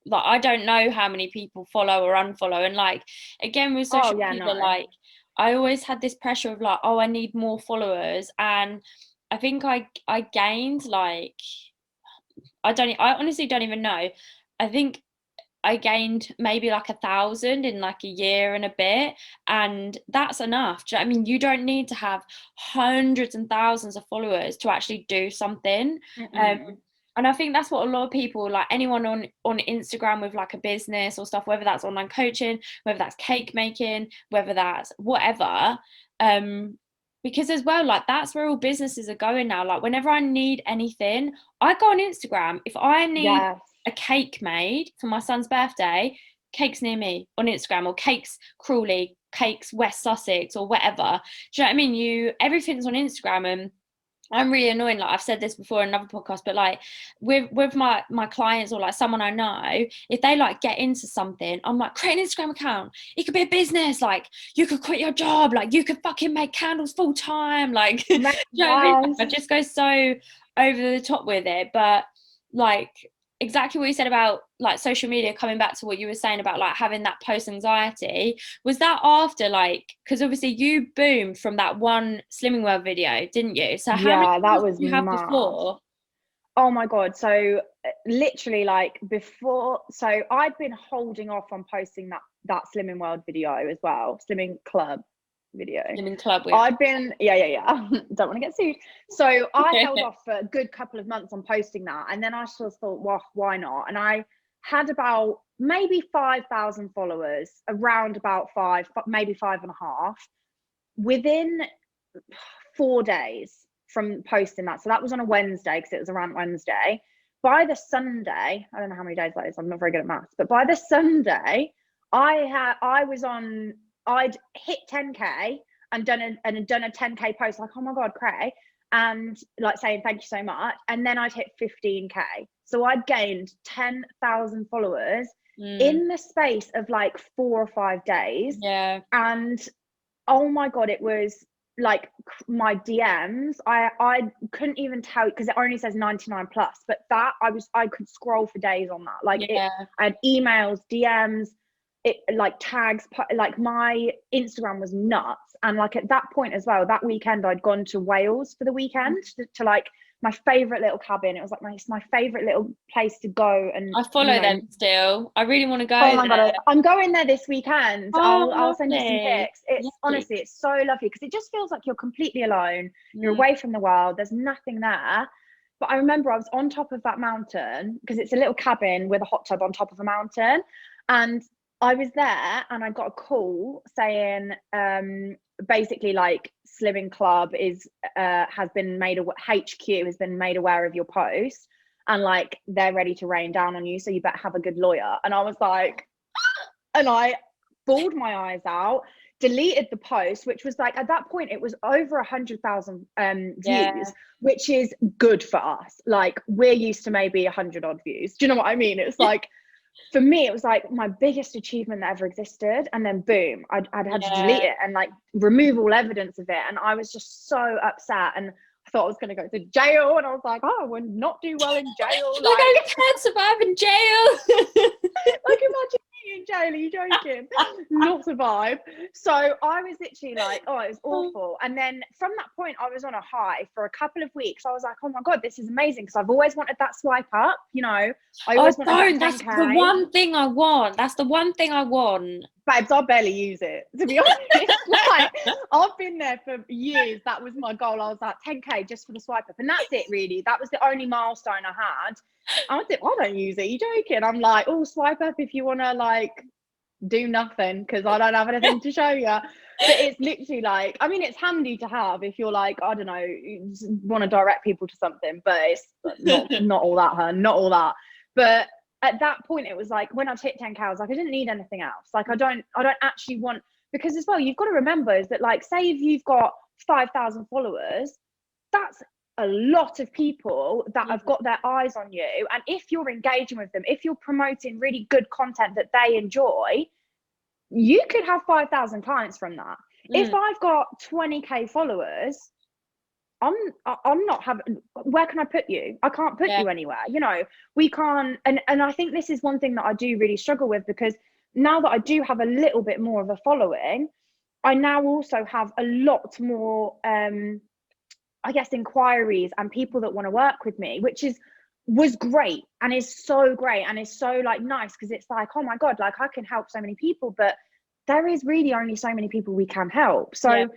Like, I don't know how many people follow or unfollow. And like, again, with social media, like, I always had this pressure of like, oh, I need more followers. And I think I gained like, I honestly don't even know. I think I gained maybe like 1,000 in like a year and a bit, and that's enough. Do you know what I mean? You don't need to have hundreds and thousands of followers to actually do something. And I think that's what a lot of people, like anyone on Instagram with like a business or stuff, whether that's online coaching, whether that's cake making, whether that's whatever, because as well, like that's where all businesses are going now. Like whenever I need anything, I go on Instagram. If I need a cake made for my son's birthday, Cakes Near Me on Instagram, or Cakes Crawley, Cakes West Sussex, or whatever. Do you know what I mean? Everything's on Instagram. And I'm really annoying, like I've said this before in another podcast, but like with my clients or like someone I know, if they like get into something, I'm like, create an Instagram account. It could be a business, like you could quit your job, like you could fucking make candles full time, like you know what I mean? I just go so over the top with it. But like exactly what you said about like social media, coming back to what you were saying about like having that post anxiety, was that after, like, because obviously you boomed from that one Slimming World video, didn't you? So how many that was did you have before? Oh my God. So literally like before, so I'd been holding off on posting that Slimming World video as well, Slimming Club video. Slimming Club with. I'd been don't want to get sued. So I held off for a good couple of months on posting that, and then I just thought, well, why not? And I had about maybe 5,000 followers, around about maybe 5.5 within 4 days from posting that. So that was on a Wednesday, because it was around Wednesday. by the Sunday, I don't know how many days that is, I'm not very good at maths, but by the Sunday, I'd hit 10K and done a 10K post, like, oh my God, cray, and like saying thank you so much. And then I'd hit 15K. So I'd gained 10,000 followers in the space of like 4 or 5 days. Yeah. And oh my God, it was like my DMs, I couldn't even tell, because it only says 99 plus, but that I could scroll for days on that. Like I had emails, DMs, it like tags, like my Instagram was nuts. And like at that point as well, that weekend I'd gone to Wales for the weekend to like my favorite little cabin. It was like my favorite little place to go. And I follow them still. I really want to go. Oh my God, I'm going there this weekend. Oh, I'll send you some lovely. pics. It's honestly, it's so lovely because it just feels like you're completely alone. You're away from the world. There's nothing there. But I remember I was on top of that mountain, because it's a little cabin with a hot tub on top of a mountain. And I was there and I got a call saying, basically like Slimming Club has been made HQ has been made aware of your post, and like they're ready to rain down on you, so you better have a good lawyer. And I was like, and I bawled my eyes out, deleted the post, which was like, at that point it was over 100,000 views, which is good for us. Like we're used to maybe 100 odd views. Do you know what I mean? It's like, for me, it was like my biggest achievement that ever existed. And then boom, I'd had to delete it and like remove all evidence of it. And I was just so upset. And I thought I was going to go to jail. And I was like, oh, I would not do well in jail. Look, I can't survive in jail. Like, imagine me in jail. Are you joking? Not survive. So I was literally like, oh, it was awful. And then from that point, I was on a high for a couple of weeks. I was like, oh my God, this is amazing, because I've always wanted that swipe up. You know, I always wanted that 10K. That's the one thing I want. That's the one thing I want. Babes, I barely use it, to be honest. Like, I've been there for years. That was my goal. I was like 10K just for the swipe up, and that's it really. That was the only milestone I had. I don't use it. You joking? I'm like, oh, swipe up if you want to like do nothing, because I don't have anything to show you. But it's literally like, I mean, it's handy to have if you're like, I don't know, you just want to direct people to something, but it's not all that, not all that. But at that point, it was like, when I hit 10K, I was like, I didn't need anything else. Like, I don't actually want, because as well, you've got to remember is that, like, say if you've got 5,000 followers, that's a lot of people that have got their eyes on you. And if you're engaging with them, if you're promoting really good content that they enjoy, you could have 5,000 clients from that. If I've got 20K followers, I'm not having, where can I put you? I can't put you anywhere, you know. We can't, and I think this is one thing that I do really struggle with, because now that I do have a little bit more of a following, I now also have a lot more I guess inquiries and people that want to work with me, which was great and is so great and is so like nice, because it's like, oh my God, like I can help so many people, but there is really only so many people we can help. So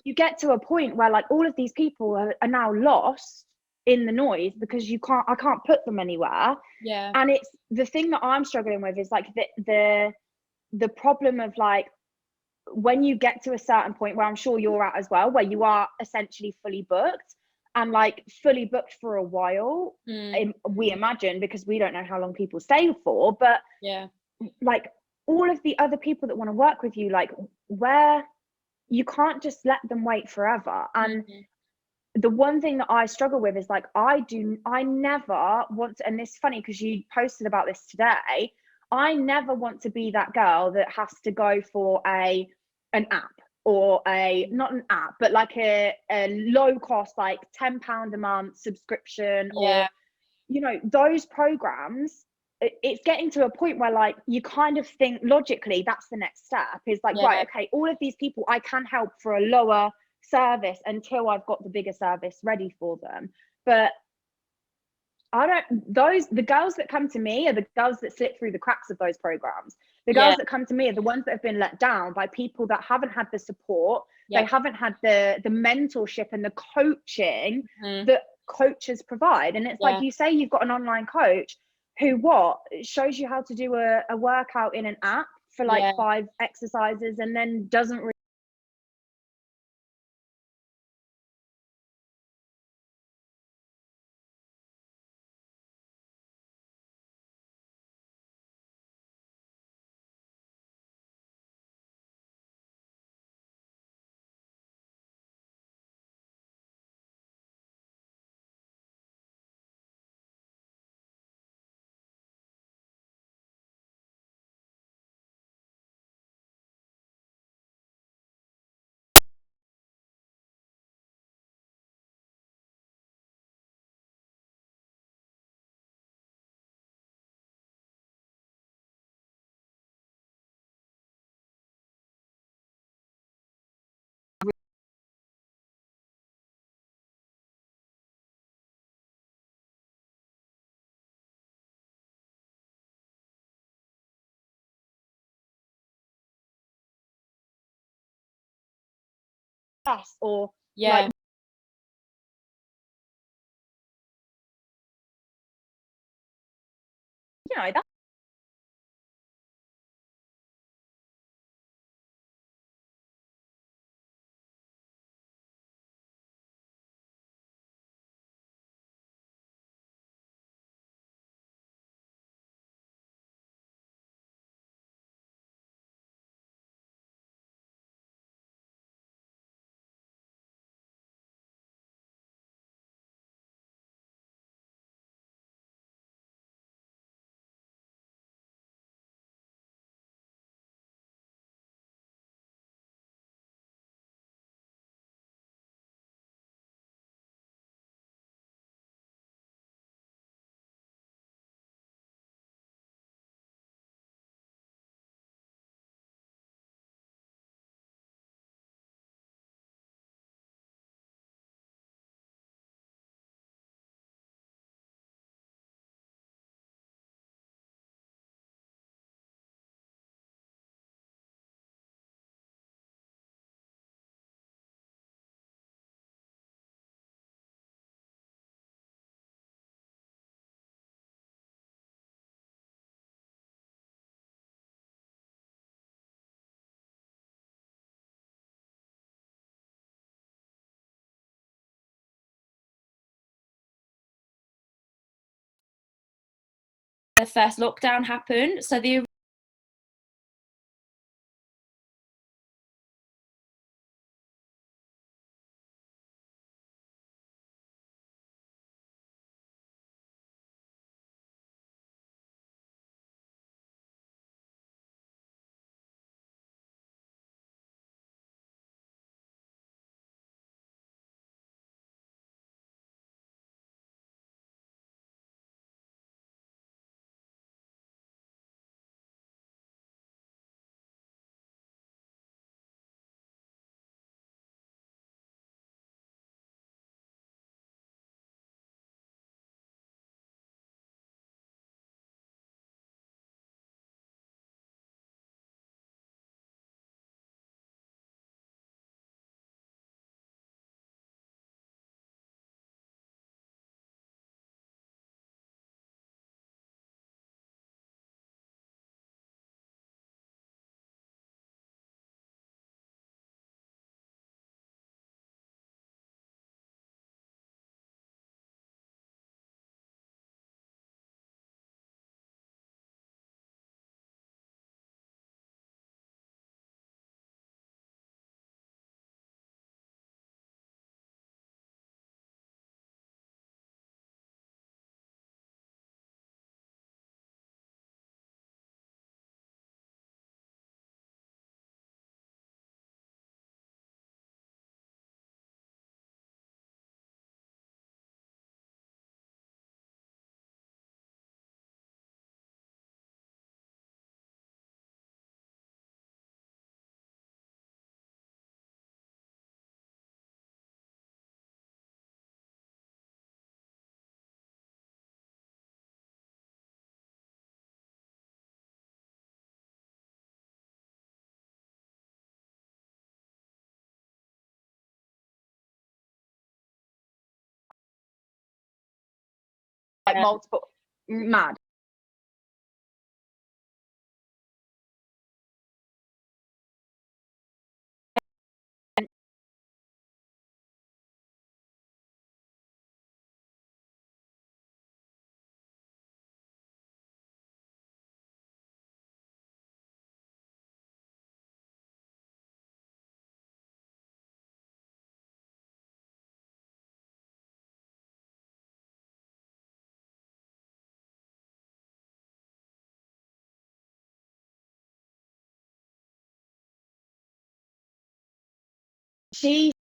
you get to a point where like all of these people are now lost in the noise, because I can't put them anywhere. And it's the thing that I'm struggling with is like the problem of like, when you get to a certain point where I'm sure you're at as well, where you are essentially fully booked, and like fully booked for a while, we imagine, because we don't know how long people stay for, but like all of the other people that want to work with you, like where you can't just let them wait forever. And the one thing that I struggle with is like, I never want to, and it's funny because you posted about this today, I never want to be that girl that has to go for an app, or not an app, but like a low cost, like £10 a month subscription, or, you know, those programs. It's getting to a point where like, you kind of think logically that's the next step, is like, right, okay, all of these people I can help for a lower service until I've got the bigger service ready for them. But the girls that come to me are the girls that slip through the cracks of those programs. The girls that come to me are the ones that have been let down by people that haven't had the support. They haven't had the mentorship and the coaching that coaches provide. And it's like, you say you've got an online coach who shows you how to do a workout in an app for like 5 exercises, and then doesn't yes, or like Yeah. that's The first lockdown happened. So the like multiple mad. She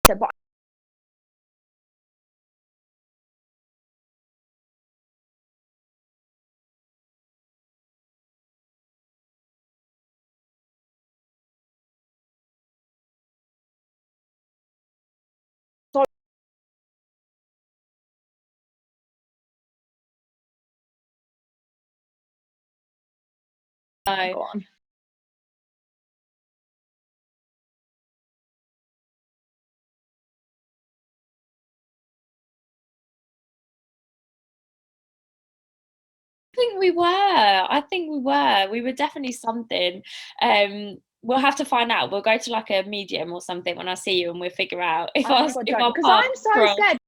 said, but So, Go on. I think we were definitely something. We'll have to find out. We'll go to like a medium or something when I see you, and we'll figure out if Oh my God, if don't, our because paths I'm so cross. scared.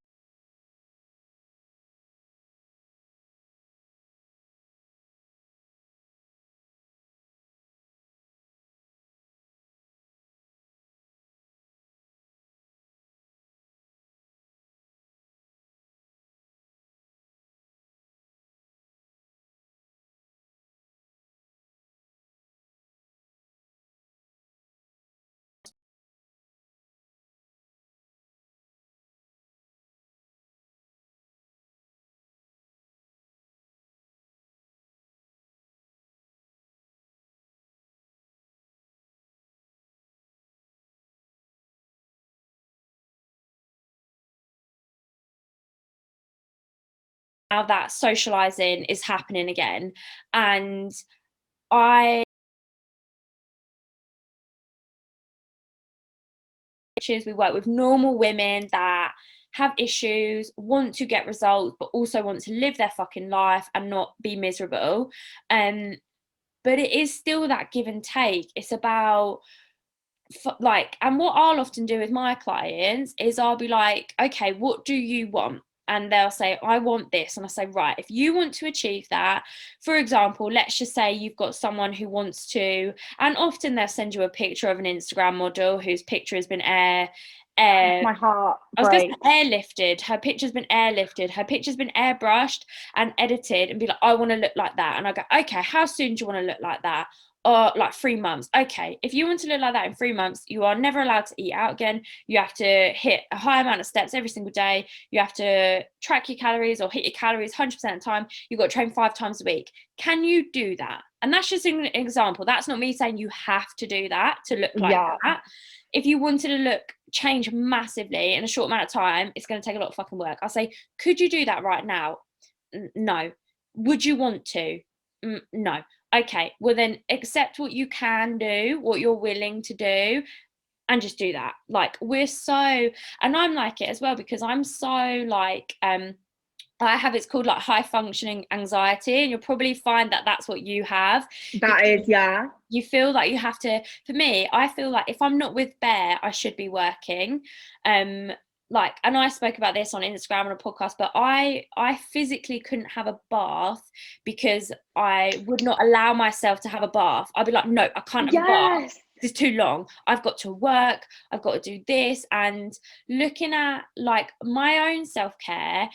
Now that socializing is happening again, and I we work with normal women that have issues, want to get results, but also want to live their fucking life and not be miserable. But it is still that give and take. It's about like, and what I'll often do with my clients is I'll be like, okay, what do you want? And they'll say, I want this. And I say, right, if you want to achieve that, for example, let's just say you've got someone who wants to, and often they'll send you a picture of an Instagram model whose picture has been My heart I was going to breaks. say airlifted. Her picture's been airlifted. Her picture's been airbrushed and edited, and be like, I want to look like that. And I go, okay, how soon do you want to look like that? Or like 3 months. Okay, if you want to look like that in 3 months, you are never allowed to eat out again. You have to hit a high amount of steps every single day. You have to track your calories or hit your calories 100% of the time. You've got to train 5 times a week. Can you do that? And that's just an example. That's not me saying you have to do that to look like Yeah. that. If you wanted to look change massively in a short amount of time, it's going to take a lot of fucking work. I'll say, could you do that right now? No. Would you want to? No. Okay, well then accept what you can do, what you're willing to do, and just do that. Like, we're so, and I'm like it as well, because I'm so like I have, it's called like high functioning anxiety, and you'll probably find that that's what you have, That is, because yeah. you feel like you have to, for me, I feel like if I'm not with Bear, I should be working. Like, and I spoke about this on Instagram and a podcast, but I physically couldn't have a bath because I would not allow myself to have a bath. I'd be like, no, I can't have a bath. Yes. It's too long. I've got to work, I've got to do this. And looking at like my own self-care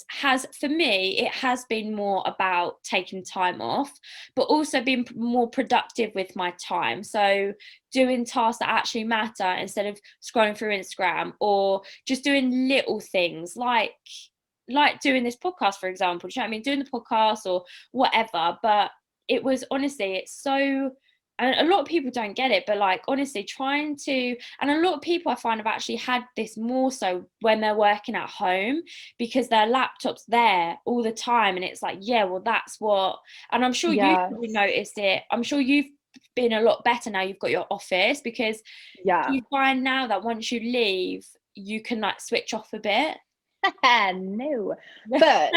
has, for me, it has been more about taking time off, but also being more productive with my time. So doing tasks that actually matter instead of scrolling through Instagram, or just doing little things like doing this podcast, for example. Do you know what I mean? Doing the podcast or whatever. But it was, honestly, it's so, and a lot of people don't get it, but like, honestly, trying to, and a lot of people I find have actually had this more so when they're working at home, because their laptop's there all the time, and it's like, yeah, well, that's what, and I'm sure you've Yes. probably noticed it. I'm sure you've been a lot better now you've got your office, because Yeah. you find now that once you leave, you can like switch off a bit. No, but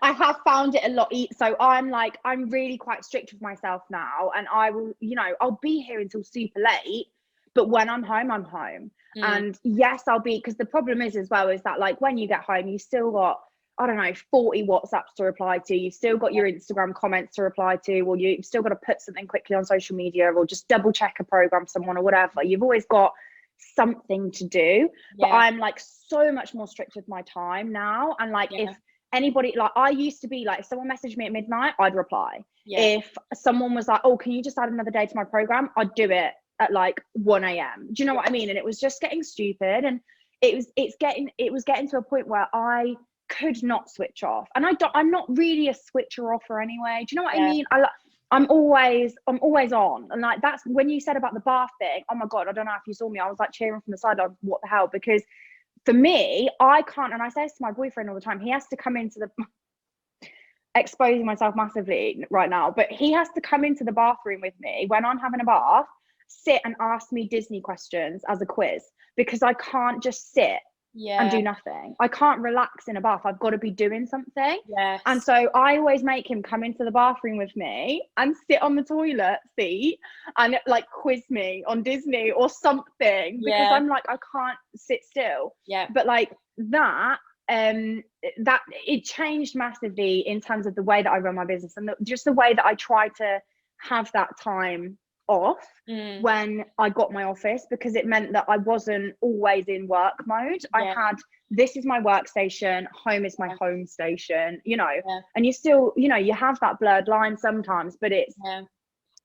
I have found it a lot. So I'm really quite strict with myself now, and I will, I'll be here until super late. But when I'm home, I'm home. And yes, I'll be, because the problem is as well is that like when you get home, you still got, I don't know, 40 WhatsApps to reply to. You've still got your Instagram comments to reply to, or you've still got to put something quickly on social media, or just double check a program, someone, or whatever. You've always got something to do. But I'm like so much more strict with my time now. And like if anybody, like I used to be like, if someone messaged me at midnight, I'd reply. If someone was like, oh, can you just add another day to my program, I'd do it at like 1 a.m. Do you know what I mean? And it was just getting stupid, and it was getting to a point where I could not switch off. And I'm not really a switcher offer anyway. Do you know what I mean? I'm always on. And like, that's when you said about the bath thing, oh my God, I don't know if you saw me, I was like cheering from the side, of what the hell, because for me, I can't, and I say this to my boyfriend all the time, he has to come into the exposing myself massively right now, but he has to come into the bathroom with me when I'm having a bath, sit and ask me Disney questions as a quiz, because I can't just sit and do nothing. I can't relax in a bath. I've got to be doing something. Yes. And so I always make him come into the bathroom with me and sit on the toilet seat and like quiz me on Disney or something, because I'm like, I can't sit still. Yeah. But like that it changed massively in terms of the way that I run my business, and just the way that I try to have that time off when I got my office, because it meant that I wasn't always in work mode. I had, this is my workstation, home is my home station, you know, and you still, you know, you have that blurred line sometimes, but it's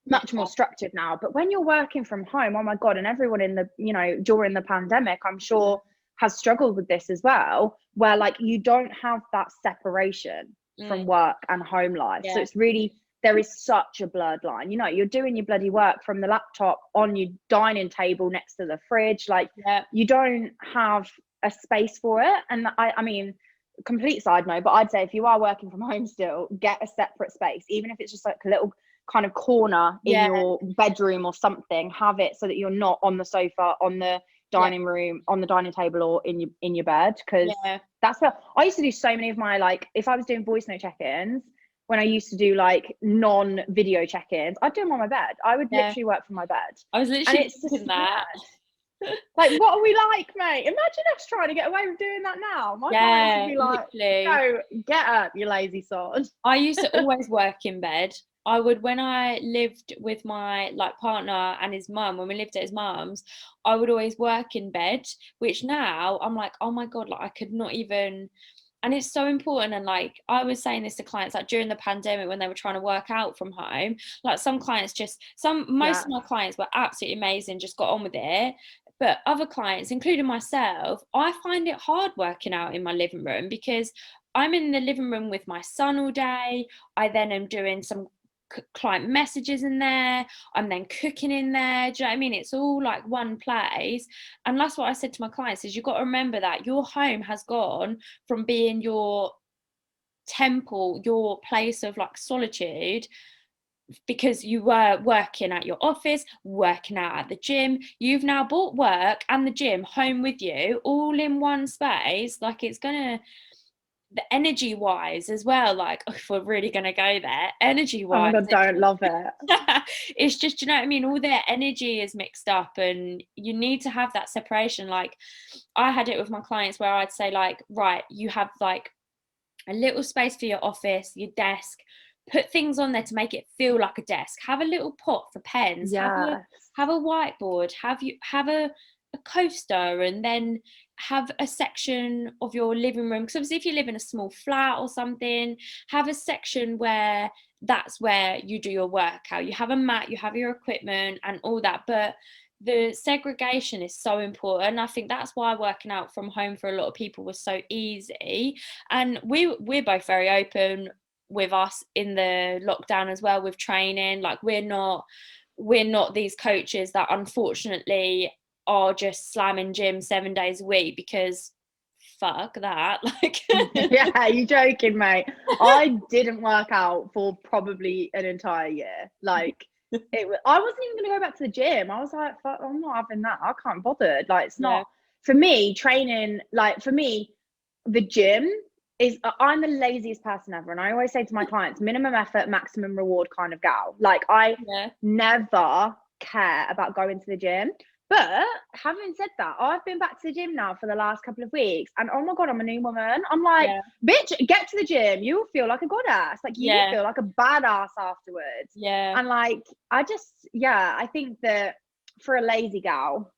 much more structured now. But when you're working from home, oh my God, and everyone in the, you know, during the pandemic, I'm sure has struggled with this as well, where like you don't have that separation from work and home life. So it's really, there is such a blurred line. You know, you're doing your bloody work from the laptop on your dining table next to the fridge. Like you don't have a space for it. And I mean, complete side note, but I'd say if you are working from home still, get a separate space, even if it's just like a little kind of corner in your bedroom or something. Have it so that you're not on the sofa, on the dining room, on the dining table, or in your bed, because that's what I used to do. So many of my, like, if I was doing voice note check-ins, when I used to do like non-video check-ins, I'd do them on my bed. I would literally work from my bed. I was literally thinking that. Like, what are we like, mate? Imagine us trying to get away with doing that now. My clients would be like, "Go, get up, you lazy sod." I used to always work in bed. I would, when I lived with my like partner and his mum, when we lived at his mum's, I would always work in bed, which now I'm like, oh my God, like I could not even. And it's so important. And like I was saying this to clients, like during the pandemic when they were trying to work out from home, like some clients most of my clients were absolutely amazing, just got on with it. But other clients, including myself, I find it hard working out in my living room, because I'm in the living room with my son all day. I then am doing some client messages in there. I'm then cooking in there. Do you know what I mean? It's all like one place. And that's what I said to my clients, is you've got to remember that your home has gone from being your temple, your place of like solitude, because you were working at your office, working out at the gym. You've now brought work and the gym home with you all in one space. Like it's gonna, the energy wise as well, like if we're really going to go there, energy wise, oh my God, don't love it. It's just, you know what I mean, all their energy is mixed up, and you need to have that separation. Like I had it with my clients where I'd say like, right, you have like a little space for your office, your desk, put things on there to make it feel like a desk, have a little pot for pens, have a whiteboard, have a coaster, and then have a section of your living room, because obviously if you live in a small flat or something, have a section where that's where you do your workout, you have a mat, you have your equipment and all that. But the segregation is so important. I think that's why working out from home for a lot of people was so easy. And we're both very open with us in the lockdown as well with training. Like we're not these coaches that unfortunately are just slamming gym 7 days a week, because fuck that. Like yeah, you joking, mate? I didn't work out for probably an entire year. Like I wasn't even gonna go back to the gym. I was like, fuck, I'm not having that. I can't bother. Like it's not for me. Training, like for me, the gym is, I'm the laziest person ever, and I always say to my clients, minimum effort, maximum reward kind of gal. Like I never care about going to the gym. But having said that, I've been back to the gym now for the last couple of weeks, and oh my God, I'm a new woman. I'm like, bitch, get to the gym. You'll feel like a goddess. Like you will feel like a badass afterwards. Yeah. And like, I think that for a lazy gal,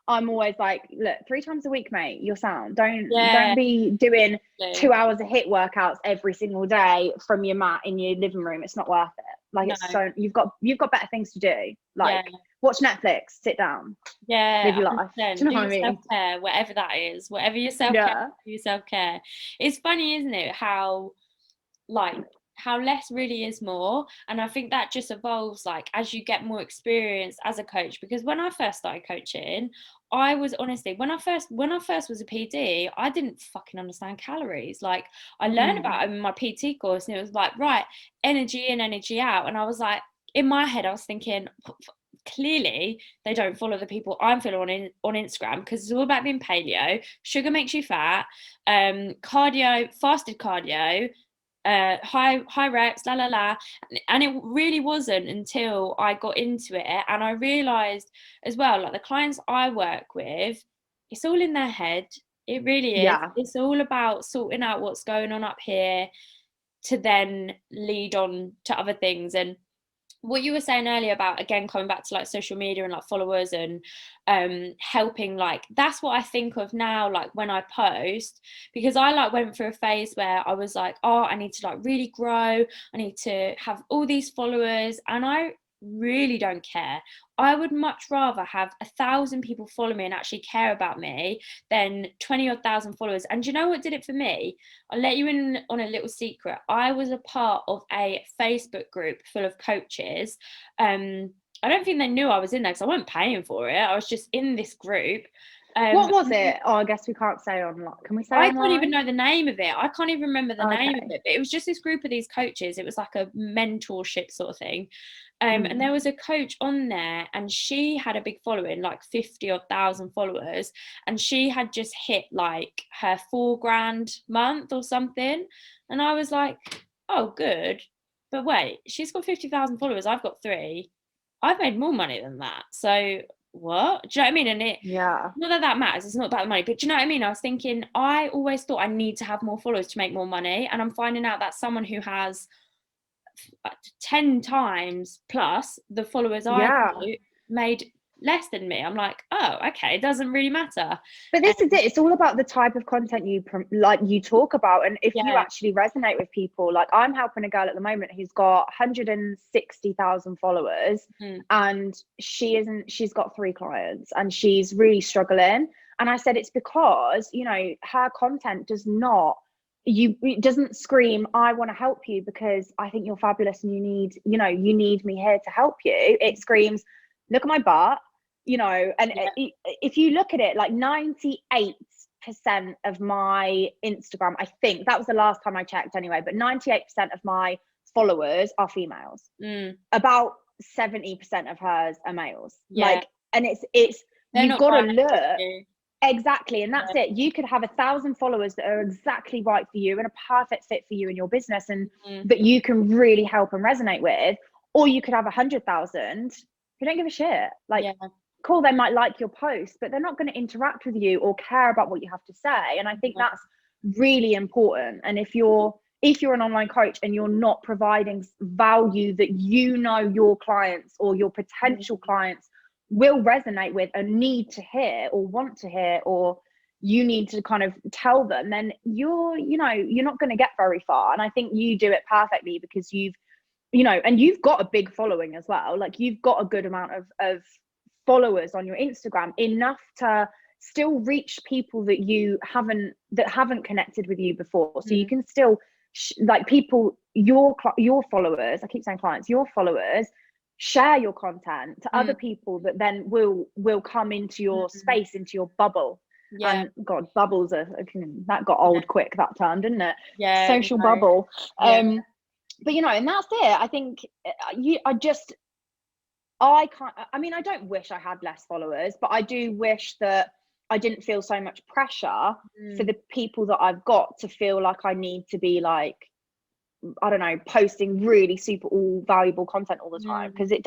I'm always like, look, 3 times a week, mate, you're sound. Don't be doing 2 hours of HIIT workouts every single day from your mat in your living room. It's not worth it. Like it's so, you've got better things to do. Like watch Netflix, sit down, live your life. Do you know what I mean? Self-care, whatever that is, whatever your self-care, do your self-care. It's funny, isn't it, how like how less really is more. And I think that just evolves like as you get more experience as a coach. Because when I first started coaching, I was honestly, when I first was a PD, I didn't fucking understand calories. Like I learned about it in my PT course, and it was like, right, energy in, energy out. And I was like, in my head, I was thinking, clearly they don't follow the people I'm following on Instagram, because it's all about being paleo. Sugar makes you fat. Cardio, fasted cardio, high reps, la la la. And it really wasn't until I got into it and I realized as well, like the clients I work with, it's all in their head. It really is. Yeah. It's all about sorting out what's going on up here to then lead on to other things. And what you were saying earlier about, again, coming back to like social media and like followers and helping, like that's what I think of now, like when I post, because I like went through a phase where I was like, oh, I need to like really grow, I need to have all these followers, and I really don't care. I would much rather have 1,000 people follow me and actually care about me than 20 odd thousand followers. And do you know what did it for me? I'll let you in on a little secret. I was a part of a Facebook group full of coaches. I don't think they knew I was in there because I wasn't paying for it. I was just in this group. What was it? Oh, I guess we can't say online. Can we say I online? can't even know the name of it. I can't even remember the name of Okay. it. But it was just this group of these coaches. It was like a mentorship sort of thing. And there was a coach on there, and she had a big following, like 50 odd thousand followers, and she had just hit like her 4 grand month or something. And I was like, oh, good. But wait, she's got 50,000 followers. I've got 3. I've made more money than that. So what? Do you know what I mean? And it, Yeah. not that that matters. It's not about the money, but do you know what I mean? I was thinking, I always thought I need to have more followers to make more money. And I'm finding out that someone who has 10 times plus the followers I Yeah. do made less than me. I'm like, oh, okay, it doesn't really matter. But this is it. It's all about the type of content you talk about, and if you Yeah. actually resonate with people. Like I'm helping a girl at the moment who's got 160,000 followers, and she's got 3 clients, and she's really struggling. And I said it's because her content it doesn't scream, I want to help you because I think you're fabulous and you need me here to help you. It screams, look at my butt. And if you look at it, like 98% of my Instagram, I think that was the last time I checked anyway, but 98% of my followers are females. About 70% of hers are males. Yeah. And it's you've got to look. Exactly. And that's it. You could have 1,000 followers that are exactly right for you and a perfect fit for you in your business, and that you can really help and resonate with. Or you could have 100,000 who don't give a shit. Cool, they might like your post, but they're not going to interact with you or care about what you have to say. And I think that's really important. And if you're an online coach and you're not providing value that your clients or your potential clients will resonate with and need to hear or want to hear, or you need to kind of tell them, then you're not going to get very far. And I think you do it perfectly because and you've got a big following as well. Like you've got a good amount of followers on your Instagram, enough to still reach people that haven't connected with you before. So you can still people, your followers, I keep saying clients, your followers, share your content to other people that then will come into your space, into your bubble. And God, bubbles that got old quick, that term, didn't it? Social bubble. But and that's it. I think I don't wish I had less followers, but I do wish that I didn't feel so much pressure for the people that I've got to feel like I need to be like, I don't know, posting really super all valuable content all the time, because it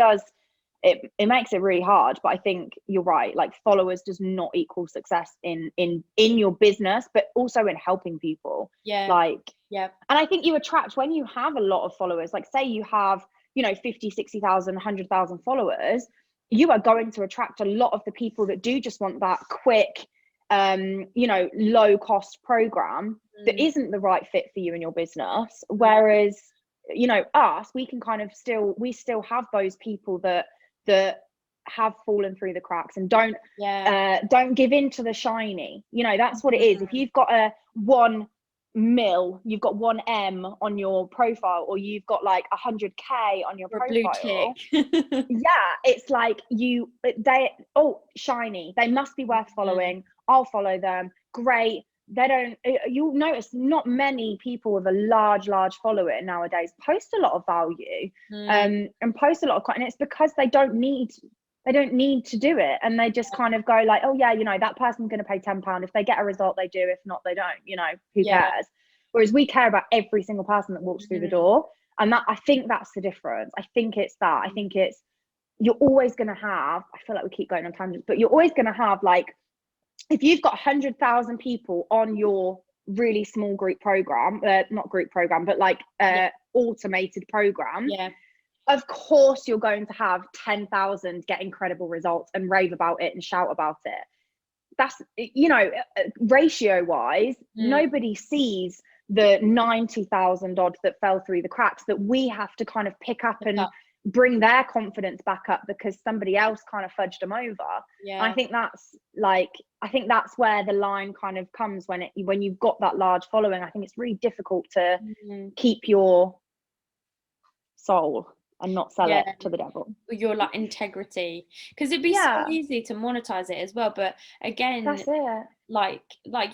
makes it really hard. But I think you're right, like followers does not equal success in your business, but also in helping people. And I think you attract, when you have a lot of followers, like say you have 50, 60,000, 100,000 followers, you are going to attract a lot of the people that do just want that quick low cost program that isn't the right fit for you in your business. Whereas us, we can kind of still have those people that have fallen through the cracks and don't give in to the shiny. That's what it is. If you've got a one you've got 1 M on your profile, or you've got like 100K on your Or a blue profile. tick. Yeah, it's like shiny, they must be worth following. I'll follow them. Great. They don't, you'll notice not many people with a large following nowadays post a lot of value, and post a lot of content. It's because they don't need to do it, and they just kind of go like, oh yeah, that person's going to pay £10. If they get a result, they do. If not, they don't. Who cares? Whereas we care about every single person that walks through the door. And I think that's the difference. I think it's you're always going to have, I feel like we keep going on tangents, but you're always going to have, like, if you've got 100,000 people on your really small group program, not group program, but like automated program, of course you're going to have 10,000 get incredible results and rave about it and shout about it. That's, ratio wise, nobody sees the 90,000 odd that fell through the cracks, that we have to kind of pick up and bring their confidence back up because somebody else kind of fudged them over. I think that's where the line kind of comes when you've got that large following. I think it's really difficult to keep your soul and not sell it to the devil. Your like integrity, because it'd be so easy to monetize it as well. But again, that's it. Like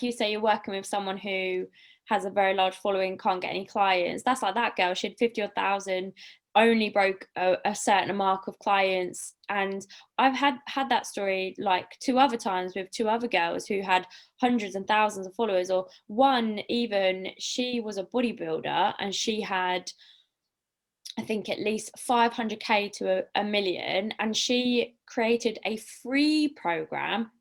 you say, you're working with someone who has a very large following, can't get any clients. That's like that girl. She had 50,000, only broke a certain mark of clients. And I've had that story like 2 other times with 2 other girls who had hundreds and thousands of followers, or one even, she was a bodybuilder and she had, I think, at least 500K to a million, and she created a free program.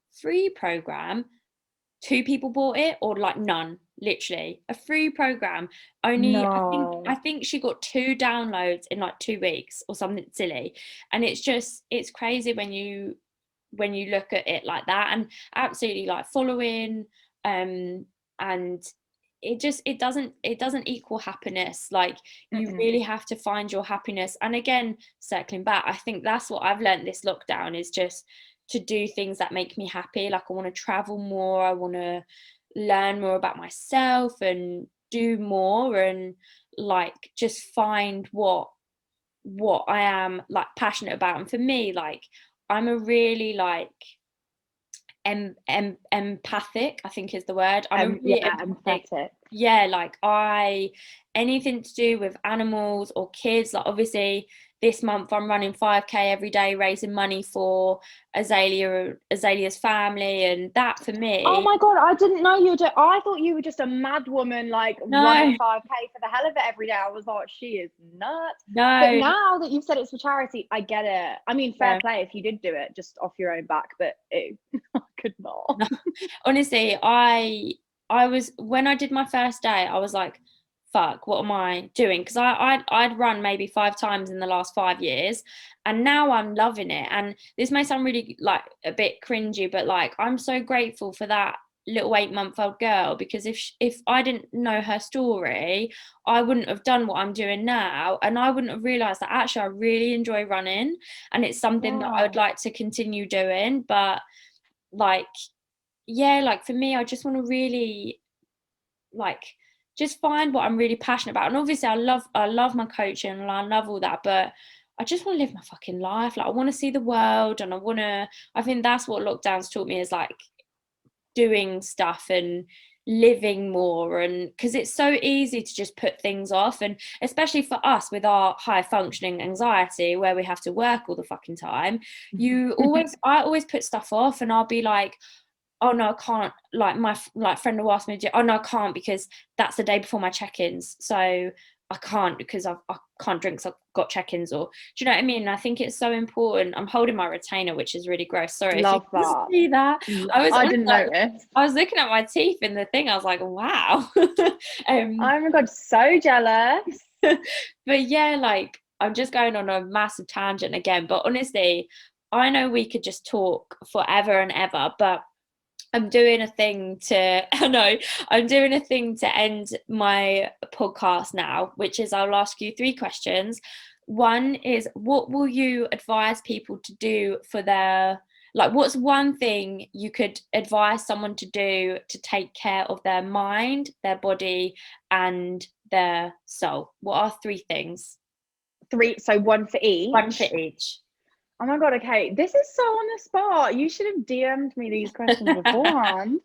2 people bought it, or like none, literally a free program. Only no. I think she got 2 downloads in like 2 weeks or something silly. And it's crazy when you look at it like that. And absolutely, like, following and it doesn't equal happiness. Like, you really have to find your happiness. And again, circling back, I think that's what I've learned this lockdown, is just to do things that make me happy. Like, I want to travel more, I want to learn more about myself and do more, and like just find what I am like passionate about. And for me, like, I'm a really like empathic, I think is the word. I'm a really empathetic. Like, anything to do with animals or kids, like, obviously this month I'm running 5K every day, raising money for Azalea's family, and that for me. Oh my god, I didn't know you were I thought you were just a mad woman, like, running 5K for the hell of it every day. I was like, she is nuts. No. But now that you've said it's for charity, I get it. I mean, fair play if you did do it just off your own back, but I could not. No. Honestly, I was, when I did my first day, I was like, fuck, what am I doing? Because I'd run maybe 5 times in the last 5 years, and now I'm loving it. And this may sound really like a bit cringy, but like, I'm so grateful for that little 8-month-old girl, because if I didn't know her story, I wouldn't have done what I'm doing now, and I wouldn't have realized that actually I really enjoy running, and it's something that I would like to continue doing. But like, like, for me, I just want to really like just find what I'm really passionate about. And obviously I love my coaching and I love all that, but I just want to live my fucking life. Like, I want to see the world, and I think that's what lockdown's taught me, is like doing stuff and living more. And because it's so easy to just put things off, and especially for us with our high functioning anxiety where we have to work all the fucking time, I always put stuff off, and I'll be like, oh no, I can't, like, my friend will ask me to do, oh no, I can't because that's the day before my check-ins, so I can't because I can't drink, so I've got check-ins. Or, do you know what I mean? I think it's so important. I'm holding my retainer, which is really gross, sorry. Love that. See that? I didn't notice. I was looking at my teeth in the thing, I was like, wow. Oh my god, so jealous. But yeah, like, I'm just going on a massive tangent again, but honestly, I know we could just talk forever and ever, but I'm doing a thing to end my podcast now, which is, I'll ask you 3 questions. One is, what will you advise people to do for their Like, what's one thing you could advise someone to do to take care of their mind, their body, and their soul? What are 3 things? 3, so one for each. One for each. Oh my God, okay. This is so on the spot. You should have DM'd me these questions beforehand.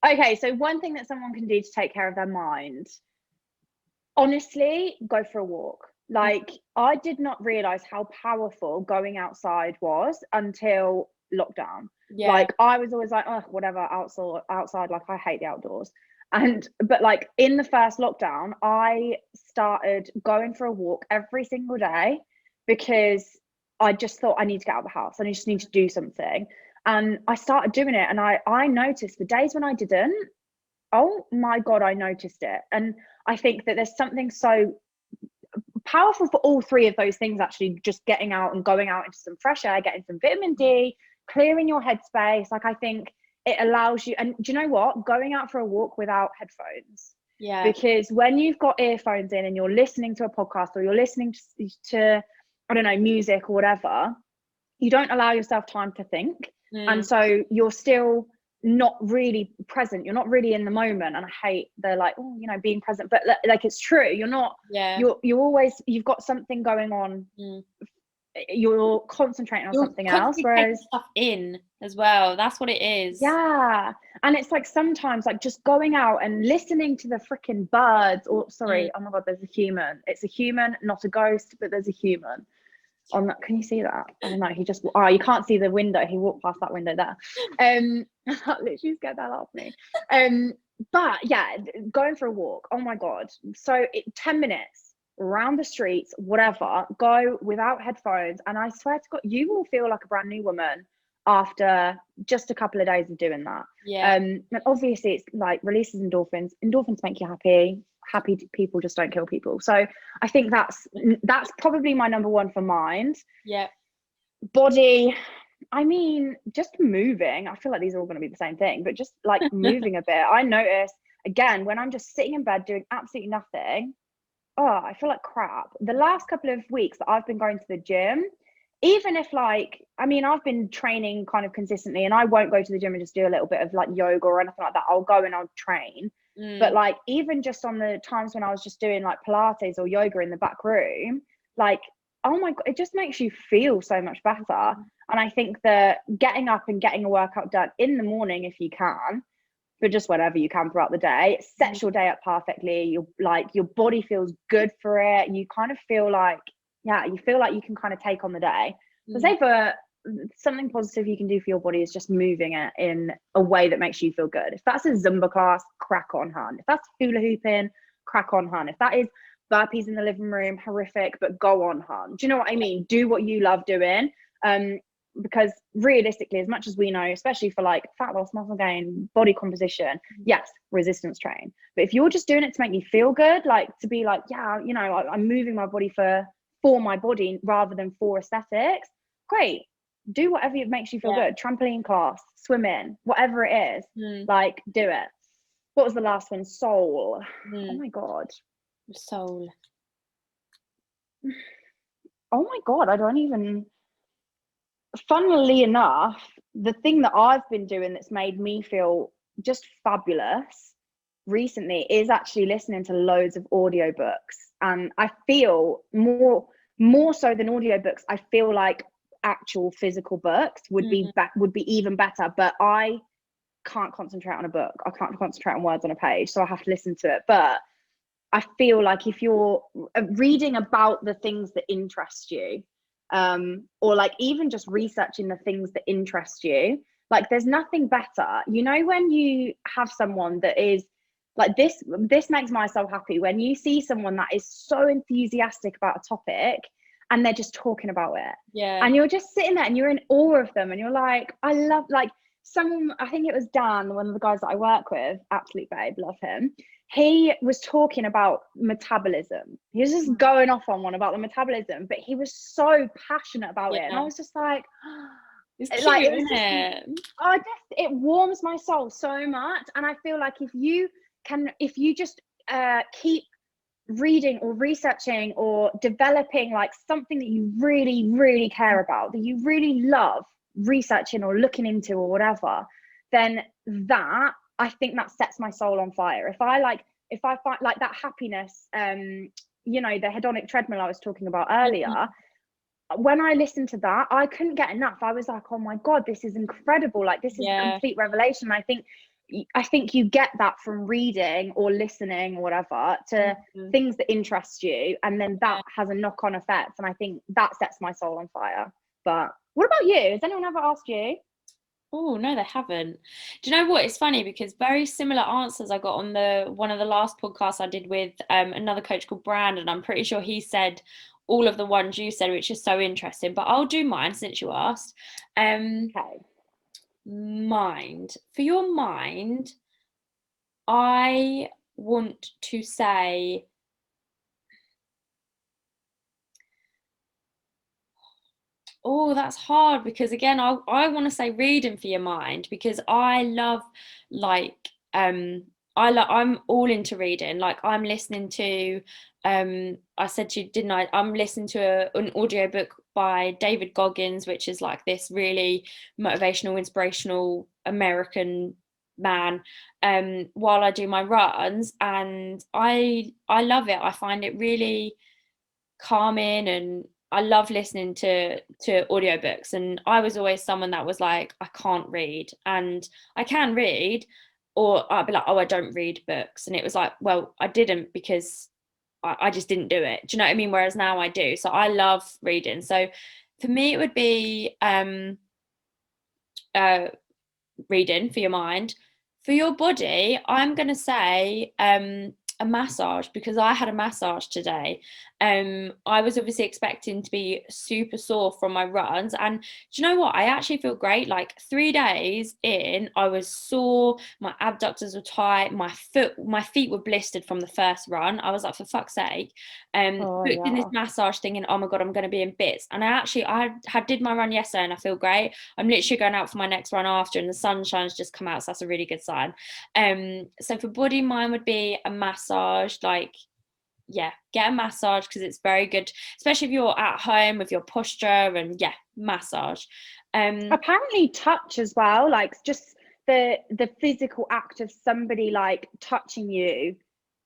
Okay, so one thing that someone can do to take care of their mind. Honestly, go for a walk. Like, I did not realize how powerful going outside was until lockdown. Yeah. Like, I was always like, oh, whatever, outside, like, I hate the outdoors. But like in the first lockdown, I started going for a walk every single day because I just thought I need to get out of the house and I just need to do something. And I started doing it, and I noticed the days when I didn't, oh my God, I noticed it. And I think that there's something so powerful for all 3 of those things, actually, just getting out and going out into some fresh air, getting some vitamin D, clearing your headspace. Like, I think it allows you, and do you know what? Going out for a walk without headphones. Yeah. Because when you've got earphones in and you're listening to a podcast or you're listening to I don't know, music or whatever, you don't allow yourself time to think. And so you're still not really present, you're not really in the moment. And I hate the like, oh, you know, being present, but like it's true, you're not. You're always, you've got something going on. You're concentrating on something else, whereas stuff in as well, that's what it is. Yeah. And it's like sometimes like just going out and listening to the freaking birds, or sorry, oh my God, there's a human. It's a human, not a ghost, but there's a human on that. Can you see that? I don't know, he just, oh, you can't see the window, he walked past that window there. That literally scared that out of me. But yeah, going for a walk, oh my God, so 10 minutes around the streets, whatever, go without headphones, and I swear to God, you will feel like a brand new woman after just a couple of days of doing that. And obviously it's like releases endorphins make you happy people just don't kill people. So I think that's probably my number one for mind. Body, I mean, just moving. I feel like these are all going to be the same thing, but just like moving a bit. I notice again when I'm just sitting in bed doing absolutely nothing, oh, I feel like crap. The last couple of weeks that I've been going to the gym, even if like, I mean, I've been training kind of consistently, and I won't go to the gym and just do a little bit of like yoga or anything like that. I'll go and I'll train. But like, even just on the times when I was just doing like Pilates or yoga in the back room, like, oh my God, it just makes you feel so much better. And I think that getting up and getting a workout done in the morning, if you can, but just whenever you can throughout the day, it sets your day up perfectly. You're like, your body feels good for it. You kind of feel like, yeah, you feel like you can kind of take on the day. So say for something positive you can do for your body is just moving it in a way that makes you feel good. If that's a Zumba class, crack on, hun. If that's hula hooping, crack on, hun. If that is burpees in the living room, horrific, but go on, hun. Do you know what I mean? Do what you love doing. Because realistically, as much as we know, especially for like fat loss, muscle gain, body composition, yes, resistance train. But if you're just doing it to make you feel good, like to be like, yeah, you know, I'm moving my body for my body rather than for aesthetics, great. Do whatever makes you feel good. Trampoline class, swimming, whatever it is, like do it. What was the last one? Soul. Oh my God. Soul. Oh my God, I don't even. Funnily enough, the thing that I've been doing that's made me feel just fabulous recently is actually listening to loads of audiobooks. And I feel more so than audiobooks, I feel like actual physical books would be even better. But I can't concentrate on a book. I can't concentrate on words on a page, so I have to listen to it. But I feel like if you're reading about the things that interest you, or like even just researching the things that interest you, like there's nothing better, you know, when you have someone that is like this makes my soul happy, when you see someone that is so enthusiastic about a topic and they're just talking about it, and you're just sitting there and you're in awe of them, and you're like, I love, like someone, I think it was Dan, one of the guys that I work with, absolute babe, love him. He was talking about metabolism. He was just going off on one about the metabolism, but he was so passionate about it. And I was just like, it's cute, like, isn't it? It warms my soul so much. And I feel like if you just keep reading or researching or developing like something that you really, really care about, that you really love, researching or looking into or whatever, then that, I think that sets my soul on fire. If I find like that happiness, you know, the hedonic treadmill I was talking about earlier, when I listened to that, I couldn't get enough. I was like, oh my God, this is incredible. Like, this is a complete revelation. I think you get that from reading or listening or whatever to things that interest you. And then that has a knock-on effect. And I think that sets my soul on fire. But what about you? Has anyone ever asked you? Oh, no, they haven't. Do you know what? It's funny because very similar answers I got on one of the last podcasts I did with another coach called Brandon. I'm pretty sure he said all of the ones you said, which is so interesting. But I'll do mine since you asked. Okay. Mind. For your mind, I want to say oh, that's hard because again, I want to say reading for your mind because I love like I'm all into reading. Like I'm listening to I said to you, didn't I? I'm listening to an audiobook by David Goggins, which is like this really motivational, inspirational American man while I do my runs, and I love it. I find it really calming, and I love listening to audiobooks. And I was always someone that was like, I can't read, and I can read, or I'd be like, oh, I don't read books. And it was like, well, I didn't because I just didn't do it. Do you know what I mean? Whereas now I do. So I love reading. So for me, it would be reading for your mind. For your body, I'm going to say a massage because I had a massage today. I was obviously expecting to be super sore from my runs, and do you know what? I actually feel great. Like 3 days in, I was sore, my abductors were tight, my feet were blistered from the first run. I was like, for fuck's sake. Booked in this massage thing, and oh my God, I'm going to be in bits. And I did my run yesterday, and I feel great. I'm literally going out for my next run after, and the sunshine's just come out, so that's a really good sign. So for body, mine would be a massage. Like, yeah, get a massage because it's very good, especially if you're at home with your posture, and yeah, massage. Apparently touch as well, like just the physical act of somebody like touching you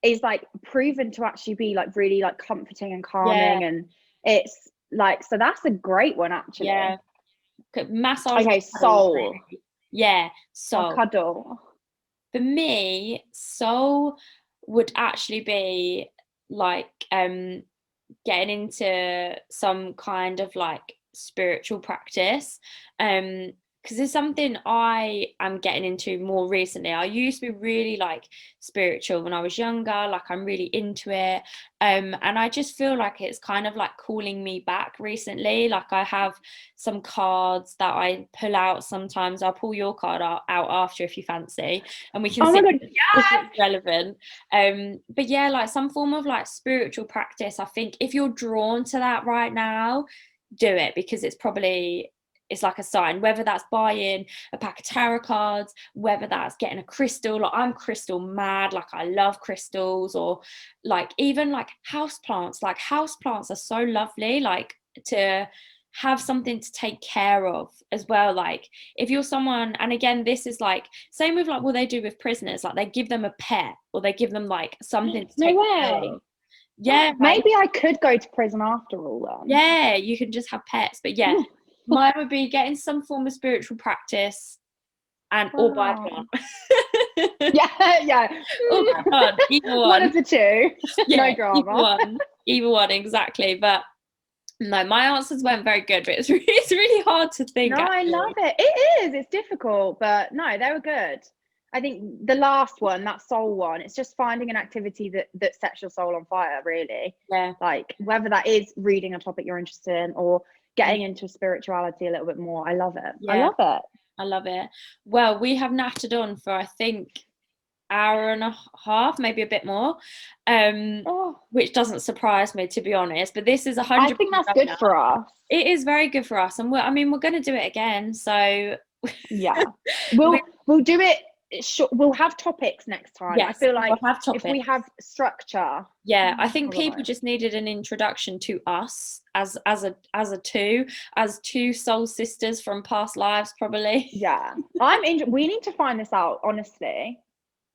is like proven to actually be like really like comforting and calming, and it's like, so that's a great one actually. Yeah, massage. Okay, soul. Yeah, soul. Cuddle. For me, soul would actually be like getting into some kind of like spiritual practice, because it's something I am getting into more recently. I used to be really like spiritual when I was younger, like I'm really into it, and I just feel like it's kind of like calling me back recently. Like I have some cards that I pull out sometimes. I'll pull your card out after if you fancy, and we can see if it's relevant. But yeah, like some form of like spiritual practice. I think if you're drawn to that right now, do it, because it's like a sign, whether that's buying a pack of tarot cards, whether that's getting a crystal. Like I'm crystal mad, like I love crystals, or like even like houseplants. Like houseplants are so lovely, like to have something to take care of as well. Like if you're someone, and again, this is like same with like what they do with prisoners, like they give them a pet, or they give them like something to take care of. Yeah, maybe I could go to prison after all then. Yeah, you can just have pets. But yeah, mine would be getting some form of spiritual practice, and or buy a plant. yeah. Or buy a plant, either one. One of the two. Yeah, no drama. Either one, exactly. But no, my answers weren't very good, but it's really hard to think. No, actually. I love it. It is. It's difficult, but no, they were good. I think the last one, that soul one, it's just finding an activity that sets your soul on fire, really. Yeah. Like whether that is reading a topic you're interested in or getting into spirituality a little bit more. I love it. Yeah. I love it. Well, we have nattered on for I think hour and a half, maybe a bit more, which doesn't surprise me, to be honest. But this is 100%. I think that's good for us. It is very good for us, and we're going to do it again. So yeah, we'll do it we'll have topics next time. Yes, I feel like we'll have if we topics. have structure. Yeah, I think people Otherwise. just needed an introduction to us as two soul sisters from past lives, probably. Yeah, we need to find this out, honestly.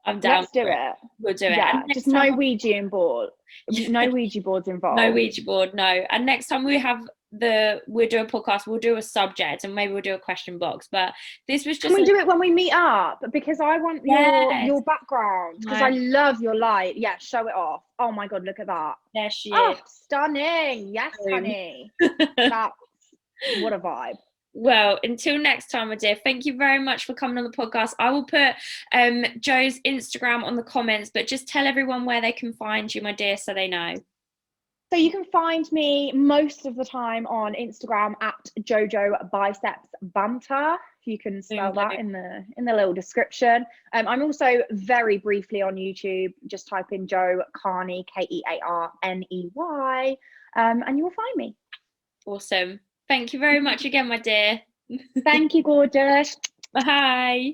I'm down Let's do for it. it. We'll do it. Yeah, And next just no time, Ouija board. No Ouija boards involved. no Ouija board, no. And next time we'll do a podcast, we'll do a subject and maybe we'll do a question box. But this was just Can we do it when we meet up? Because I want your background. Because I love your light. Yeah, show it off. Oh my god, look at that. There she is. Oh, stunning. Yes, honey. That's what a vibe. Well, until next time, my dear, thank you very much for coming on the podcast. I will put Joe's Instagram on the comments, but just tell everyone where they can find you, my dear, so they know. So you can find me most of the time on Instagram at Jojo Biceps Banter. You can spell that in the little description. I'm also very briefly on YouTube. Just type in Joe Kearney, Kearney, and you will find me. Awesome. Thank you very much again, my dear. Thank you, gorgeous. Bye.